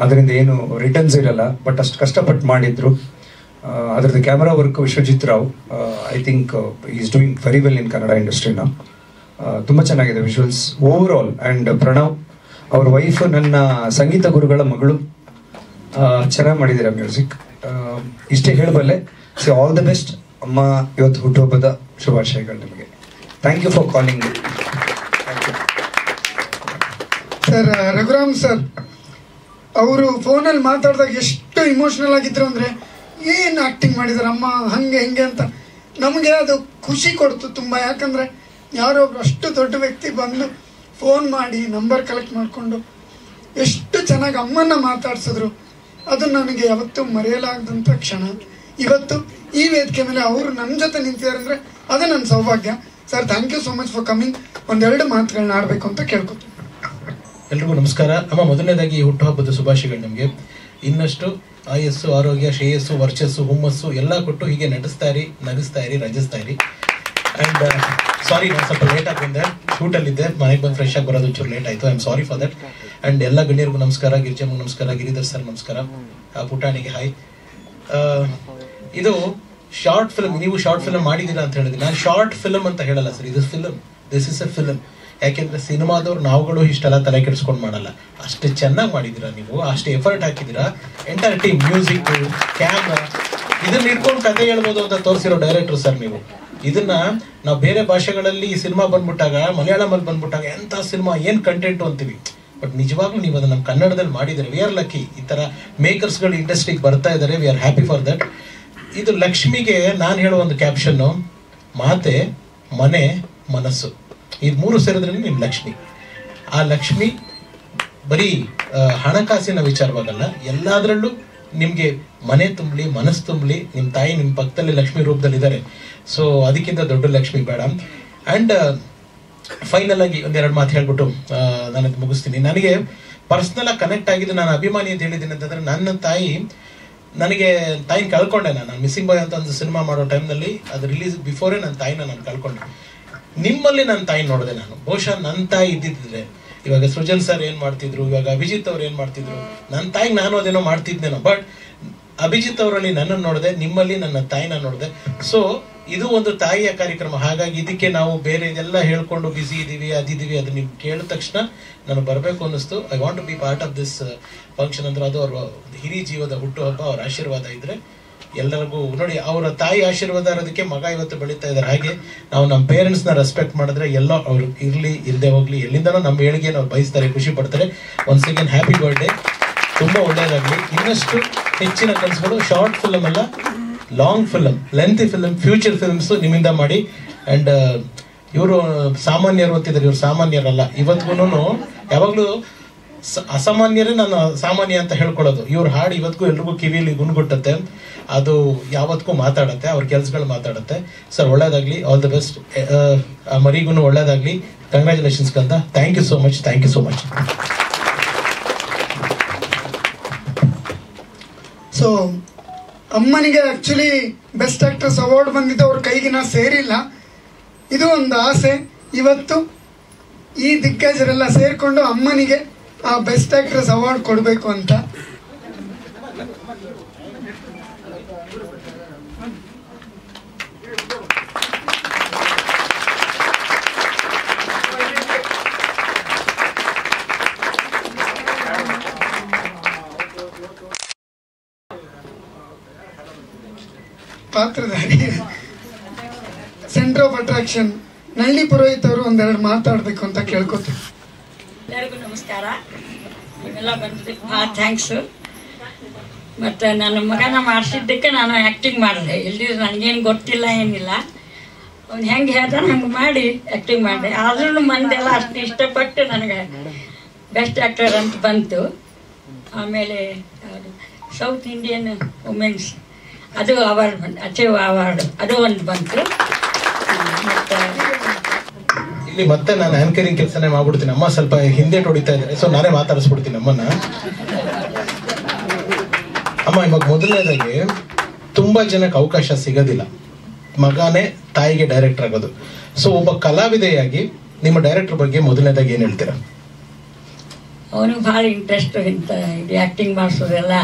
ಅದರಿಂದ ಏನು ರಿಟರ್ನ್ಸ್ ಇರಲ್ಲ. ಬಟ್ ಅಷ್ಟು ಕಷ್ಟಪಟ್ಟು ಮಾಡಿದ್ರು. ಅದರದ್ದು camera work Vishwajit Rao, I think is doing very well in Kannada ಇಂಡಸ್ಟ್ರಿನ. ತುಂಬ ಚೆನ್ನಾಗಿದೆ visuals overall. And Pranav ಅವ್ರ ವೈಫ್ ನನ್ನ ಸಂಗೀತ ಗುರುಗಳ ಮಗಳು, ಚೆನ್ನಾಗಿ ಮಾಡಿದ್ದೀರಾ ಮ್ಯೂಸಿಕ್. ಇಷ್ಟೇ ಹೇಳಬಲ್ಲೆ. ಸೊ ಆಲ್ ದ ಬೆಸ್ಟ್ ಅಮ್ಮ, ಇವತ್ತು ಹುಟ್ಟುಹಬ್ಬದ ಶುಭಾಶಯಗಳು ನಿಮಗೆ. Thank you for calling. Sir, Raghuram sir ಅವರು ಫೋನಲ್ಲಿ ಮಾತಾಡಿದಾಗ ಎಷ್ಟು ಇಮೋಷ್ನಲ್ ಆಗಿದ್ರು ಅಂದರೆ, ಏನು ಆ್ಯಕ್ಟಿಂಗ್ ಮಾಡಿದ್ದಾರೆ ಅಮ್ಮ, ಹಾಗೆ ಹಿಂಗೆ ಅಂತ ನಮಗೆ ಅದು ಖುಷಿ ಕೊಡ್ತು ತುಂಬ. ಯಾಕಂದರೆ ಯಾರೊಬ್ರು ಅಷ್ಟು ದೊಡ್ಡ ವ್ಯಕ್ತಿ ಬಂದು ಫೋನ್ ಮಾಡಿ ನಂಬರ್ ಕಲೆಕ್ಟ್ ಮಾಡಿಕೊಂಡು ಎಷ್ಟು ಚೆನ್ನಾಗಿ ಅಮ್ಮನ್ನ ಮಾತಾಡ್ಸಿದ್ರು, ಅದು ನನಗೆ ಯಾವತ್ತೂ ಮರೆಯಲಾಗದಂಥ ಕ್ಷಣ. ಇವತ್ತು ಈ ವೇದಿಕೆ ಮೇಲೆ ಅವರು ನನ್ನ ಜೊತೆ ನಿಂತಿದ್ದಾರೆ ಅಂದರೆ ಅದು ನನ್ನ ಸೌಭಾಗ್ಯ. Sir, thank you so much for coming. ಒಂದೆರಡು ಮಾತುಗಳನ್ನ ಆಡಬೇಕು ಅಂತ ಕೇಳ್ಕೊತೀನಿ. ಎಲ್ರಿಗೂ ನಮಸ್ಕಾರ. ಅಮ್ಮ, ಮೊದಲನೇದಾಗಿ ಹುಟ್ಟುಹಬ್ಬದ ಶುಭಾಶಯಗಳು ನಿಮಗೆ. ಇನ್ನಷ್ಟು ಆಯಸ್ಸು, ಆರೋಗ್ಯ, ಶ್ರೇಯಸ್ಸು, ವರ್ಚಸ್ಸು, ಹುಮ್ಮಸ್ಸು ಎಲ್ಲ ಕೊಟ್ಟು ಹೀಗೆ ನಟಿಸ್ತಾ ಇರಿ, ನಗಿಸ್ತಾ ಇರಿ, ರಜಿಸ್ತಾ ಇರಿ. ಆ್ಯಂಡ್ ಸಾರಿ, ನಾನು ಸ್ವಲ್ಪ ಲೇಟಾಗಿ ಬಂದೆ, ಶೂಟಲ್ಲಿದ್ದೆ, ಮನೆಗೆ ಬಂದು ಫ್ರೆಶ್ ಆಗಿ ಬರೋದು ಒಂಚೂರು ಲೇಟ್ ಆಯಿತು. I am sorry for that. And ಎಲ್ಲ ಗಣ್ಯರಿಗೂ ನಮಸ್ಕಾರ, ಗಿರಿಜಮ್ಮಗೆ ನಮಸ್ಕಾರ, ಗಿರಿಧರ್ ಸರ್ ನಮಸ್ಕಾರ, ಪುಟಾಣಿಗೆ ಹಾಯ್. ಇದು ಶಾರ್ಟ್ ಫಿಲ್ಮ್, ನೀವು ಶಾರ್ಟ್ ಫಿಲ್ಮ್ ಮಾಡಿದ್ದೀರಾ ಅಂತ ಹೇಳಿದ್ರಿ. ನಾನು ಶಾರ್ಟ್ ಫಿಲ್ಮ್ ಅಂತ ಹೇಳಲ್ಲ ಸರ್, ಇದು film. This is A film. ಯಾಕೆಂದರೆ ಸಿನಿಮಾದವ್ರು ನಾವುಗಳು ಇಷ್ಟೆಲ್ಲ ತಲೆ ಕೆಡಿಸ್ಕೊಂಡು ಮಾಡಲ್ಲ. ಅಷ್ಟು ಚೆನ್ನಾಗಿ ಮಾಡಿದ್ದೀರಾ ನೀವು, ಅಷ್ಟು ಎಫರ್ಟ್ ಹಾಕಿದ್ದೀರಾ. ಎಂಟೈರ್ ಟೀಮ್, ಮ್ಯೂಸಿಕ್, ಕ್ಯಾಮ್ರಾ, ಇದನ್ನ ಇಟ್ಕೊಂಡು ಕತೆ ಹೇಳ್ಬೋದು ಅಂತ ತೋರಿಸಿರೋ ಡೈರೆಕ್ಟರ್ ಸರ್ ನೀವು. ಇದನ್ನ ನಾವು ಬೇರೆ ಭಾಷೆಗಳಲ್ಲಿ ಈ ಸಿನಿಮಾ ಬಂದ್ಬಿಟ್ಟಾಗ, ಮಲಯಾಳಮಲ್ಲಿ ಬಂದ್ಬಿಟ್ಟಾಗ ಎಂಥ ಸಿನಿಮಾ, ಏನು ಕಂಟೆಂಟು ಅಂತೀವಿ. ಬಟ್ ನಿಜವಾಗ್ಲೂ ನೀವು ಅದನ್ನು ನಮ್ಮ ಕನ್ನಡದಲ್ಲಿ ಮಾಡಿದರೆ ವಿ ಆರ್ ಲಕ್ಕಿ. ಈ ಥರ ಮೇಕರ್ಸ್ಗಳು ಇಂಡಸ್ಟ್ರಿಗೆ ಬರ್ತಾ ಇದ್ದಾರೆ, we are happy for that. ಇದು ಲಕ್ಷ್ಮಿಗೆ ನಾನು ಹೇಳೋ ಒಂದು ಕ್ಯಾಪ್ಷನ್ನು, ಮಾತೆ, ಮನೆ, ಮನಸ್ಸು, ಇದು ಮೂರು ಸೇರಿದ್ರೆ ನಿಮ್ಮ ಲಕ್ಷ್ಮಿ. ಆ ಲಕ್ಷ್ಮಿ ಬರೀ ಹಣಕಾಸಿನ ವಿಚಾರವಾಗಲ್ಲ, ಎಲ್ಲದರಲ್ಲೂ ನಿಮಗೆ ಮನೆ ತುಂಬಲಿ, ಮನಸ್ಸು ತುಂಬಲಿ. ನಿಮ್ಮ ತಾಯಿ ನಿಮ್ಮ ಪಕ್ಕದಲ್ಲಿ ಲಕ್ಷ್ಮಿ ರೂಪದಲ್ಲಿದ್ದಾರೆ. ಸೊ ಅದಕ್ಕಿಂತ ದೊಡ್ಡ ಲಕ್ಷ್ಮಿ ಬೇಡ. ಆ್ಯಂಡ್ ಫೈನಲ್ ಆಗಿ ಒಂದೆರಡು ಮಾತು ಹೇಳ್ಬಿಟ್ಟು ನಾನು ಮುಗಿಸ್ತೀನಿ. ನನಗೆ ಪರ್ಸ್ನಲ್ ಆಗಿ ಕನೆಕ್ಟ್ ಆಗಿದ್ದು, ನಾನು ಅಭಿಮಾನಿ ಅಂತ ಹೇಳಿದ್ದೀನಿ ಅಂತಂದರೆ, ನನ್ನ ತಾಯಿ, ನನಗೆ ತಾಯಿನ ಕಳ್ಕೊಂಡೆ. ನಾನು ಮಿಸ್ಸಿಂಗ್ ಬಾಯ್ ಅಂತ ಒಂದು ಸಿನಿಮಾ ಮಾಡೋ ಟೈಮ್ನಲ್ಲಿ, ಅದು ರಿಲೀಸ್ ಬಿಫೋರೇ ನನ್ನ ತಾಯಿನ ನಾನು ಕಳ್ಕೊಂಡೆ. ನಿಮ್ಮಲ್ಲಿ ನನ್ನ ತಾಯಿ ನೋಡಿದೆ ನಾನು. ಬಹುಶಃ ನನ್ನ ತಾಯಿ ಇದ್ದಿದ್ರೆ ಇವಾಗ ಸೃಜನ್ ಸರ್ ಏನು ಮಾಡ್ತಿದ್ರು, ಇವಾಗ ಅಭಿಜಿತ್ ಅವ್ರು ಏನು ಮಾಡ್ತಿದ್ರು, ನನ್ನ ತಾಯಿಗೆ ನಾನು ಅದೇನೋ ಮಾಡ್ತಿದ್ದೇನೋ. ಬಟ್ ಅಭಿಜಿತ್ ಅವರಲ್ಲಿ ನನ್ನನ್ನು ನೋಡಿದೆ, ನಿಮ್ಮಲ್ಲಿ ನನ್ನ ತಾಯಿನ ನೋಡಿದೆ. ಸೊ ಇದು ಒಂದು ತಾಯಿಯ ಕಾರ್ಯಕ್ರಮ. ಹಾಗಾಗಿ ಇದಕ್ಕೆ ನಾವು ಬೇರೆ ಇದೆಲ್ಲ ಹೇಳ್ಕೊಂಡು ಬಿಸಿ ಇದ್ದೀವಿ, ಅದಿದ್ದೀವಿ, ಅದು ನೀವು ಕೇಳಿದ ತಕ್ಷಣ ನಾನು ಬರಬೇಕು ಅನ್ನಿಸ್ತು. I want to be part of this function. ಅಂದ್ರೆ ಅದು ಅವ್ರ ಹಿರಿ ಜೀವದ ಹುಟ್ಟುಹಬ್ಬ, ಅವ್ರ ಆಶೀರ್ವಾದ ಇದ್ರೆ ಎಲ್ಲರಿಗೂ ನೋಡಿ, ಅವರ ತಾಯಿ ಆಶೀರ್ವಾದ ಇರೋದಕ್ಕೆ ಮಗ ಇವತ್ತು ಬೆಳೀತಾ ಇದ್ದಾರೆ. ಹಾಗೆ ನಾವು ನಮ್ಮ ಪೇರೆಂಟ್ಸ್ನ ರೆಸ್ಪೆಕ್ಟ್ ಮಾಡಿದ್ರೆ ಎಲ್ಲೋ ಅವ್ರು ಇರಲಿ, ಇಲ್ಲದೆ ಹೋಗ್ಲಿ, ಎಲ್ಲಿಂದನೋ ನಮ್ಮ ಏಳಿಗೆಯನ್ನು ಅವ್ರು ಬಯಸ್ತಾರೆ, ಖುಷಿ ಪಡ್ತಾರೆ. ಒನ್ಸ್ ಅಗೇನ್ ಹ್ಯಾಪಿ ಬರ್ಡೇ, ತುಂಬ ಒಳ್ಳೆಯದಾಗಲಿ. ಇನ್ನಷ್ಟು ಹೆಚ್ಚಿನ ಕನಸುಗಳು, ಶಾರ್ಟ್ ಫಿಲಮ್ ಅಲ್ಲ, long film, lengthy film, future films ನಿಮ್ಮಿಂದ ಮಾಡಿ. ಆ್ಯಂಡ್ ಇವರು ಸಾಮಾನ್ಯರು ಅಂತಿದ್ದಾರೆ, ಇವ್ರು ಸಾಮಾನ್ಯರಲ್ಲ. ಇವತ್ತಿಗೂ ಯಾವಾಗಲೂ ಅಸಾಮಾನ್ಯರೇ ನಾನು ಸಾಮಾನ್ಯ ಅಂತ ಹೇಳ್ಕೊಳ್ಳೋದು. ಇವ್ರ ಹಾಡು ಇವತ್ತಿಗೂ ಎಲ್ರಿಗೂ ಕಿವಿಲಿ ಗುಣಗುಟ್ಟತ್ತೆ, ಅದು ಯಾವತ್ತಿಗೂ ಮಾತಾಡತ್ತೆ, ಅವ್ರ ಕೆಲಸಗಳು ಮಾತಾಡತ್ತೆ. ಸರ್ ಒಳ್ಳೇದಾಗ್ಲಿ, ಆಲ್ ದಿ ಬೆಸ್ಟ್. ಮರಿಗೂ ಒಳ್ಳೇದಾಗ್ಲಿ. ಕಂಗ್ರ್ಯಾಚುಲೇಷನ್ಸ್ ಕಂದ. Thank you so much, thank you so much. So ಅಮ್ಮನಿಗೆ ಆ್ಯಕ್ಚುಲಿ ಬೆಸ್ಟ್ ಆಕ್ಟ್ರೆಸ್ ಅವಾರ್ಡ್ ಬಂದಿದ್ದು ಅವ್ರ ಕೈಗಿನ ಸೇರಿಲ್ಲ. ಇದು ಒಂದು ಆಸೆ. ಇವತ್ತು ಈ ದಿಗ್ಗಜರೆಲ್ಲ ಸೇರಿಕೊಂಡು ಅಮ್ಮನಿಗೆ ಆ ಬೆಸ್ಟ್ ಆಕ್ಟ್ರೆಸ್ ಅವಾರ್ಡ್ ಕೊಡಬೇಕು ಅಂತ. ಪಾತ್ರಧಾರಿ ಸೆಂಟರ್ ಆಫ್ ಅಟ್ರಾಕ್ಷನ್ ನಳ್ಳಿ ಪುರೋಹಿತ್ ಅವರು ಒಂದೆರಡು ಮಾತಾಡಬೇಕು ಅಂತ ಕೇಳ್ಕೊತೀವಿ. ಎಲ್ಲರಿಗೂ ನಮಸ್ಕಾರ. ನೀವೆಲ್ಲ ಬಂದಿದ್ದಕ್ಕೆ ಭಾಳ ಥ್ಯಾಂಕ್ಸು. ಮತ್ತು ನನ್ನ ಮಗನ ಮಾಡಿಸಿದ್ದಕ್ಕೆ ನಾನು ಆ್ಯಕ್ಟಿಂಗ್ ಮಾಡಿದೆ. ಎಲ್ಲಿ ನನಗೇನು ಗೊತ್ತಿಲ್ಲ, ಏನಿಲ್ಲ. ಅವ್ನು ಹೆಂಗೆ ಹೇಳ್ತಾನೆ ಹಂಗೆ ಮಾಡಿ ಆ್ಯಕ್ಟಿಂಗ್ ಮಾಡಿದೆ. ಆದ್ರೂ ಮಂದೆಲ್ಲ ಅಷ್ಟು ಇಷ್ಟಪಟ್ಟು ನನಗೆ ಬೆಸ್ಟ್ ಆ್ಯಕ್ಟರ್ ಅಂತ ಬಂತು. ಆಮೇಲೆ ಸೌತ್ ಇಂಡಿಯನ್ ವುಮೆನ್ಸ್ ಅದು ಅವಾರ್ಡ್ ಬಂತು, ಅಚೀವ್ ಅವಾರ್ಡ್ ಅದು ಒಂದು ಬಂತು. ಮತ್ತು ಇಲ್ಲಿ ಮತ್ತೆ ನಾನು ಆಂಕರಿಂಗ್ ಕೆಲಸನೇ ಮಾಡ್ಬಿಡ್ತೀನಿ. ಅಮ್ಮ ಸ್ವಲ್ಪ ಹಿಂದೆ ಹೊಡಿತಾ ಇದ್ದಾರೆ, ಸೊ ನಾನೇ ಮಾತಾಡಿಸ್ಬಿಡ್ತೀನಿ ಅಮ್ಮನ. ಅಮ್ಮ, ಇವಾಗ ಮೊದಲನೇದಾಗಿ ತುಂಬಾ ಜನಕ್ಕೆ ಅವಕಾಶ ಸಿಗೋದಿಲ್ಲ, ಮಗನೇ ತಾಯಿಗೆ ಡೈರೆಕ್ಟರ್ ಆಗೋದು. ಸೊ ಒಬ್ಬ ಕಲಾವಿದೆಯಾಗಿ ನಿಮ್ಮ ಡೈರೆಕ್ಟರ್ ಬಗ್ಗೆ ಮೊದಲನೇದಾಗಿ ಏನ್ ಹೇಳ್ತೀರಾ? ಅವನಿಗೆ ಭಾಳ ಇಂಟ್ರೆಸ್ಟ್ ಇಂಥ ಇದು ಆ್ಯಕ್ಟಿಂಗ್ ಮಾಡಿಸೋದೆಲ್ಲ.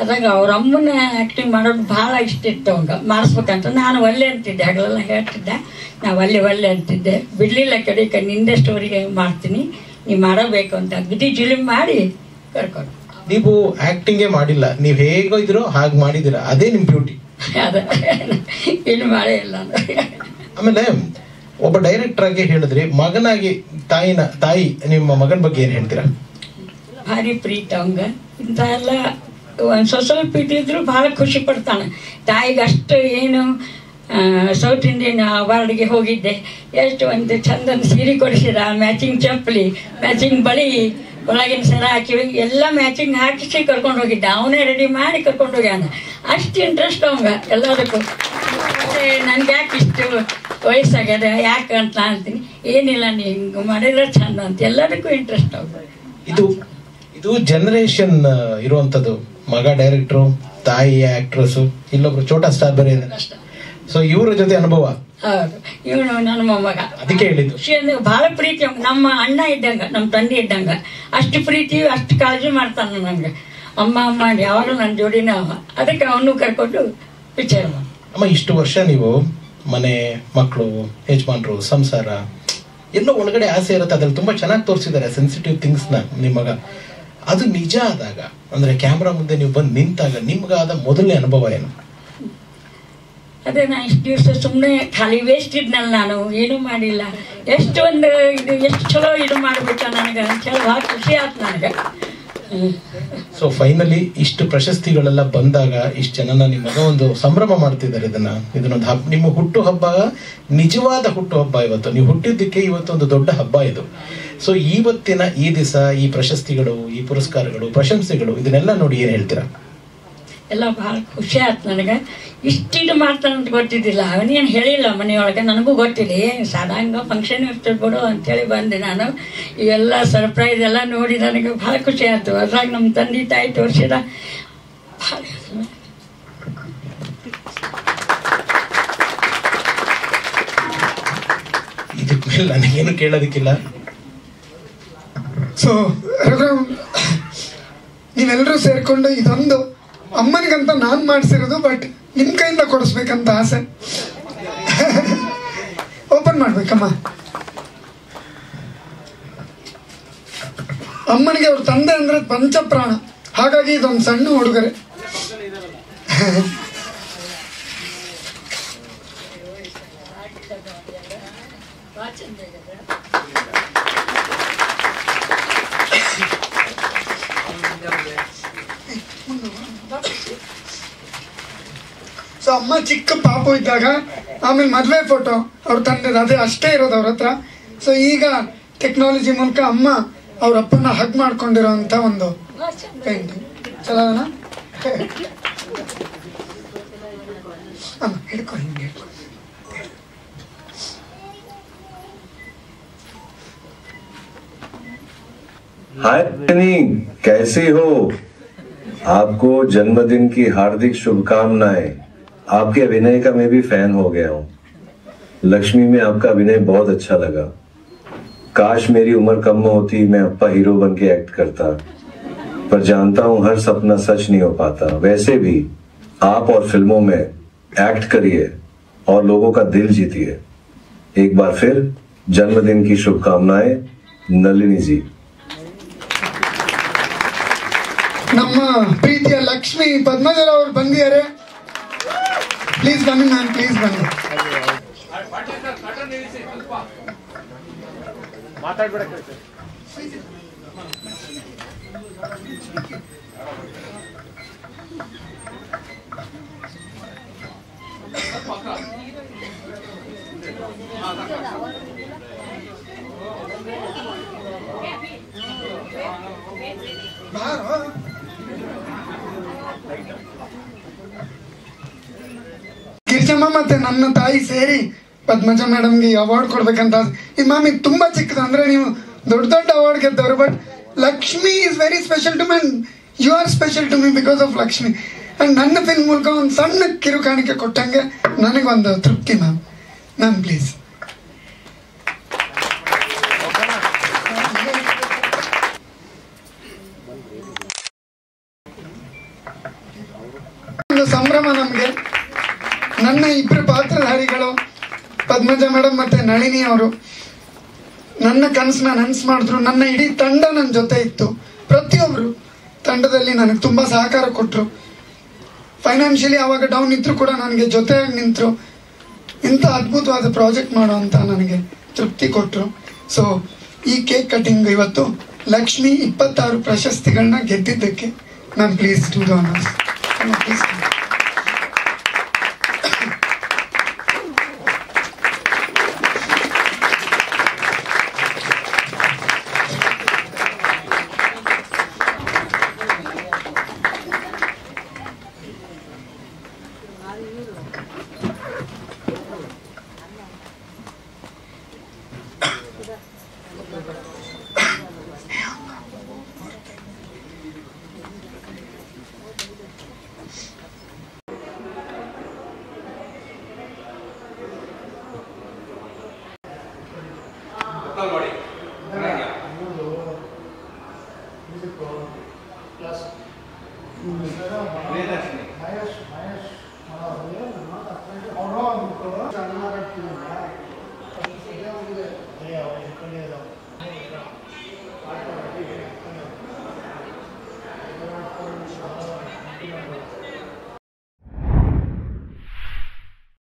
ಅದಾಗ ಅವ್ರ ಅಮ್ಮನ ಆ್ಯಕ್ಟಿಂಗ್ ಮಾಡೋದು ಭಾಳ ಇಷ್ಟ ಇತ್ತು ಅವಂಗೆ, ಮಾಡಿಸ್ಬೇಕಂತ. ನಾನು ಒಲ್ಲೆ ಅಂತಿದ್ದೆ, ಹಗಲೆಲ್ಲ ಹೇಳ್ತಿದ್ದೆ, ನಾವು ಒಲ್ಲೆ ಅಂತಿದ್ದೆ. ಬಿಡಲಿಲ್ಲ, ಕಡೆಗೆ ನಿಂದೆ ಸ್ಟೋರಿಗೆ ಮಾಡ್ತೀನಿ, ನೀವು ಮಾಡಬೇಕು ಅಂತ ಅಗದಿ ಜುಲಿಮ್ ಮಾಡಿ ಕರ್ಕೊಂಡು. ನೀವು ಆಕ್ಟಿಂಗೇ ಮಾಡಿಲ್ಲ, ನೀವು ಹೇಗೋ ಇದ್ರೋ ಹಾಗೆ ಮಾಡಿದಿರ, ಅದೇ ನಿಮ್ ಬ್ಯೂಟಿ. ಅದ ಏನು ಮಾಡೇ ಇಲ್ಲ. ಆಮೇಲೆ ಒಬ್ಬ ಡೈರೆಕ್ಟರ್ ಆಗಿ ಹೇಳಿದ್ರಿ, ಮಗನಾಗಿ ತಾಯಿ ನಿಮ್ಮ ಮಗನ ಬಗ್ಗೆ ಏನ್ ಹೇಳ್ತೀರಾ? ಭಾರಿ ಪ್ರೀತಿ ಅವಂಗ. ಇಂಥ ಎಲ್ಲ ಒಂದು ಸ್ವಲ್ಪ ಇದ್ದಿದ್ರು ಭಾಳ ಖುಷಿ ಪಡ್ತಾನೆ. ತಾಯಿಗೆ ಅಷ್ಟು ಏನು ಸೌತ್ ಇಂಡಿಯನ್ ಅವಾರ್ಡ್ಗೆ ಹೋಗಿದ್ದೆ, ಎಷ್ಟು ಒಂದು ಚಂದನ ಸೀರೆ ಕೊಡಿಸಿದ, ಮ್ಯಾಚಿಂಗ್ ಚಪ್ಪಲಿ, ಮ್ಯಾಚಿಂಗ್ ಬಳಿ, ಒಳಗಿನ ಸರ ಹಾಕಿ ಎಲ್ಲ ಮ್ಯಾಚಿಂಗ್ ಹಾಕಿಸಿ ಕರ್ಕೊಂಡು ಹೋಗಿದ್ದೆ. ಅವನೇ ರೆಡಿ ಮಾಡಿ ಕರ್ಕೊಂಡು ಹೋಗ್ಯಾನ. ಅಷ್ಟು ಇಂಟ್ರೆಸ್ಟ್ ಅವಂಗ ಎಲ್ಲದಕ್ಕೂ. ಮತ್ತು ನನ್ಗೆ ಯಾಕೆ ಇಷ್ಟು ವಯಸ್ಸಾಗ್ಯದ ಯಾಕೆ ಅಂತ ಅಂತೀನಿ. ಏನಿಲ್ಲ, ನೀ ಹಿಂಗೆ ಮಾಡಿದ್ರೆ ಚಂದ ಅಂತ ಎಲ್ಲದಕ್ಕೂ ಇಂಟ್ರೆಸ್ಟ್ ಅವಾಗ. ಇದು ಜನರೇಷನ್ ಇರುವಂತದ್ದು. ಮಗ ಡೈರೆಕ್ಟ್ರು, ತಾಯಿ ಆಕ್ಟ್ರೆಸ್, ಇಲ್ಲೊಬ್ರು ಛೋಟಾ ಸ್ಟಾರ್ ಬೇರೆ ಇದೆ. ಸೊ ಇವ್ರ ಜೊತೆ ಅನುಭವ. ಹೌದು, ಇವನು ನನ್ನ ಮೊಮ್ಮಗ. ಅದಕ್ಕೆ ಹೇಳಿದ್ದು ಖುಷಿ ಅಂದ್ರೆ ಭಾಳ ಪ್ರೀತಿ. ನಮ್ಮ ಅಣ್ಣ ಇದ್ದಂಗ, ನಮ್ಮ ತಂದೆ ಇದ್ದಂಗ. ಅಷ್ಟು ಪ್ರೀತಿ, ಅಷ್ಟು ಕಾಳಜಿ ಮಾಡ್ತಾನೆ ನನಗೆ. ಅಮ್ಮ ಯಾವಾಗಲೂ ನನ್ನ ಜೋಡಿನ ಅವ. ಅದಕ್ಕೆ ಅವನು ಕರ್ಕೊಂಡು ಪಿಕ್ಚರ್ ಮಾಡಿ. ಅಮ್ಮ, ಇಷ್ಟು ವರ್ಷ ನೀವು ಮನೆ, ಮಕ್ಕಳು, ಯಜಮಾನ್ರು, ಸಂಸಾರ ಎಲ್ಲೋ ಒಳಗಡೆ ಆಸೆ ಇರುತ್ತೆ, ಅದ್ರಲ್ಲಿ ತುಂಬಾ ಚೆನ್ನಾಗಿ ತೋರಿಸಿದ್ದಾರೆ ಸೆನ್ಸಿಟಿವ್ ಥಿಂಗ್ಸ್ನ ನಿಮ್ಮ ಮಗ. ಅದು ನಿಜ ಆದಾಗ, ಅಂದ್ರೆ ಕ್ಯಾಮ್ರಾ ಮುಂದೆ ನೀವು ಬಂದು ನಿಂತಾಗ ನಿಮ್ಗಾದ ಮೊದಲನೇ ಅನುಭವ ಏನು? ಅದೇ ನಾ ಇಷ್ಟು ದಿವಸ ಸುಮ್ಮನೆ ಖಾಲಿ ವೇಸ್ಟ್ ಇದ್ನಲ್ಲ, ನಾನು ಏನೂ ಮಾಡಿಲ್ಲ. ಎಷ್ಟು ಒಂದು ಇದು ಎಷ್ಟು ಚಲೋ ಇದು ಮಾಡಿಬಿಟ್ಟ ನನಗೆ ಅಂತೇಳಿ ಭಾಳ ಖುಷಿ ಆಯ್ತು ನನಗೆ. ಸೊ ಫೈನಲಿ ಇಷ್ಟು ಪ್ರಶಸ್ತಿಗಳೆಲ್ಲ ಬಂದಾಗ ಇಷ್ಟು ಜನನ ನಿಮ್ಮ ಮಗ ಒಂದು ಸಂಭ್ರಮ ಮಾಡ್ತಿದ್ದಾರೆ. ಇದನ್ನೊಂದು ಹಬ್ಬ, ನಿಮ್ಮ ಹುಟ್ಟು ಹಬ್ಬ, ನಿಜವಾದ ಹುಟ್ಟು ಹಬ್ಬ ಇವತ್ತು. ನೀವು ಹುಟ್ಟಿದ್ದಕ್ಕೆ ಇವತ್ತೊಂದು ದೊಡ್ಡ ಹಬ್ಬ ಇದು. ಸೊ ಇವತ್ತಿನ ಈ ದಿವಸ, ಈ ಪ್ರಶಸ್ತಿಗಳು, ಈ ಪುರಸ್ಕಾರಗಳು, ಪ್ರಶಂಸೆಗಳು, ಇದನ್ನೆಲ್ಲ ನೋಡಿ ಏನ್ ಹೇಳ್ತೀರಾ? ಎಲ್ಲ ಭಾಳ ಖುಷಿ ಆಯ್ತು ನನಗೆ. ಇಷ್ಟಿದು ಮಾಡ್ತಾನಂತ ಗೊತ್ತಿದ್ದಿಲ್ಲ. ಅವನೇನು ಹೇಳಿಲ್ಲ ಮನೆಯೊಳಗೆ, ನನಗೂ ಗೊತ್ತಿಲ್ಲ. ಏನು ಸಾಧಾರಣ ಫಂಕ್ಷನ್ ಇರ್ತದೆ ಬಿಡು ಅಂತೇಳಿ ಬಂದೆ ನಾನು. ಇವೆಲ್ಲ ಸರ್ಪ್ರೈಸ್ ಎಲ್ಲ ನೋಡಿ ನನಗೆ ಭಾಳ ಖುಷಿ ಆಯ್ತು. ಅದ್ರಾಗ ನಮ್ಮ ತಂದೆ ತಾಯಿ ತೋರಿಸಿದ ಭಾಳ. ಇದಕ್ಕೆ ಮೇಲೆ ನನಗೇನು ಕೇಳೋದಕ್ಕಿಲ್ಲ. ಸೊ ನೀವೆಲ್ಲರೂ ಸೇರ್ಕೊಂಡು ಇದೊಂದು ಅಮ್ಮನಿಗಂತ ನಾನು ಮಾಡಿಸಿರೋದು, ಬಟ್ ನಿಮ್ಮ ಕೈಯಿಂದ ಕೊಡಿಸ್ಬೇಕಂತ ಆಸೆ. ಓಪನ್ ಮಾಡ್ಬೇಕಮ್ಮ. ಅಮ್ಮನಿಗೆ ಅವ್ರ ತಂದೆ ಅಂದ್ರೆ ಪಂಚಪ್ರಾಣ, ಹಾಗಾಗಿ ಇದೊಂದು ಸಣ್ಣ ಹುಡುಗರೆ. ಸೊ ಅಮ್ಮ ಚಿಕ್ಕ ಪಾಪು ಇದ್ದಾಗ, ಆಮೇಲೆ ಮದುವೆ ಫೋಟೋ, ಅವ್ರ ತಂದೆ ಅದೇ ಅಷ್ಟೇ ಇರೋದು ಅವ್ರ ಹತ್ರ. ಸೊ ಈಗ ಟೆಕ್ನಾಲಜಿ ಮೂಲಕ ಅಮ್ಮ ಅವ್ರ ಅಪ್ಪನ ಹಗ್ ಮಾಡ್ಕೊಂಡಿರೋಂಥ ಒಂದು ಪೇಂಟಿಂಗ್. ಚಲೋನ ಅಮ್ಮ ಹಿಡ್ಕೊ, ಹಿಂಗೆ ಹಿಡ್ಕೊ. हाय टनी, कैसी हो? आपको जन्मदिन की हार्दिक शुभकामनाएं। आपके अभिनय का मैं भी फैन हो गया हूँ। लक्ष्मी में आपका अभिनय बहुत अच्छा लगा। काश मेरी उम्र कम होती, मैं अप्पा हीरो बन के एक्ट करता, पर जानता हूँ हर सपना सच नहीं हो पाता। वैसे भी आप और फिल्मों में एक्ट करिए और लोगों का दिल जीतिए। एक बार फिर जन्मदिन की शुभकामनाएं, नलिनी जी। ನಮ್ಮ ಪ್ರೀತಿಯ ಲಕ್ಷ್ಮಿ ಪದ್ಮಜರ ಅವ್ರು ಬಂದಿದ್ದಾರೆ. ಪ್ಲೀಸ್ ಬನ್ನಿ ಮ್ಯಾಮ್, ಪ್ಲೀಸ್ ಬನ್ನಿ. ಗಿರಿಜಮ್ಮ ಮತ್ತೆ ನನ್ನ ತಾಯಿ ಸೇರಿ ಪದ್ಮಜ ಮೇಡಮ್ಗೆ ಅವಾರ್ಡ್ ಕೊಡ್ಬೇಕಂತ. ಈ ಮ್ಯಾಮ್ ಇದು ತುಂಬಾ ಚಿಕ್ಕದು, ಅಂದ್ರೆ ನೀವು ದೊಡ್ಡ ದೊಡ್ಡ ಅವಾರ್ಡ್ ಗೆದ್ದವರು, but Lakshmi is very special to man. You are special to me because of Lakshmi. And ನನ್ನ ಫಿಲ್ಮ್ ಮೂಲಕ ಒಂದು ಸಣ್ಣ ಕಿರುಕಾಣಿಕೆ ಕೊಟ್ಟಂಗೆ ನನಗೊಂದು ತೃಪ್ತಿ ಮ್ಯಾಮ್. Ma'am please. ಒಂದು ಸಂಭ್ರಮ ನಮ್ಗೆ. ನನ್ನ ಇಬ್ಬರು ಪಾತ್ರಧಾರಿಗಳು ಪದ್ಮಜ ಮೇಡಮ್ ಮತ್ತೆ ನಳಿನಿ ಅವರು ನನ್ನ ಕನಸನ್ನ ನನಸು ಮಾಡಿದ್ರು. ನನ್ನ ಇಡೀ ತಂಡ ನನ್ನ ಜೊತೆ ಇತ್ತು. ಪ್ರತಿಯೊಬ್ರು ತಂಡದಲ್ಲಿ ನನಗೆ ತುಂಬಾ ಸಹಕಾರ ಕೊಟ್ಟರು. ಫೈನಾನ್ಷಿಯಲಿ ಆವಾಗ ಡೌನ್ ಇದ್ರು ಕೂಡ ನನಗೆ ಜೊತೆಯಾಗಿ ನಿಂತರು. ಇಂಥ ಅದ್ಭುತವಾದ ಪ್ರಾಜೆಕ್ಟ್ ಮಾಡೋ ಅಂತ ನನಗೆ ತೃಪ್ತಿ ಕೊಟ್ಟರು. ಸೊ ಈ ಕೇಕ್ ಕಟಿಂಗ್ ಇವತ್ತು ಲಕ್ಷ್ಮಿ 26 ಪ್ರಶಸ್ತಿಗಳನ್ನ ಗೆದ್ದಿದ್ದಕ್ಕೆ ma'am please do the honours. Please.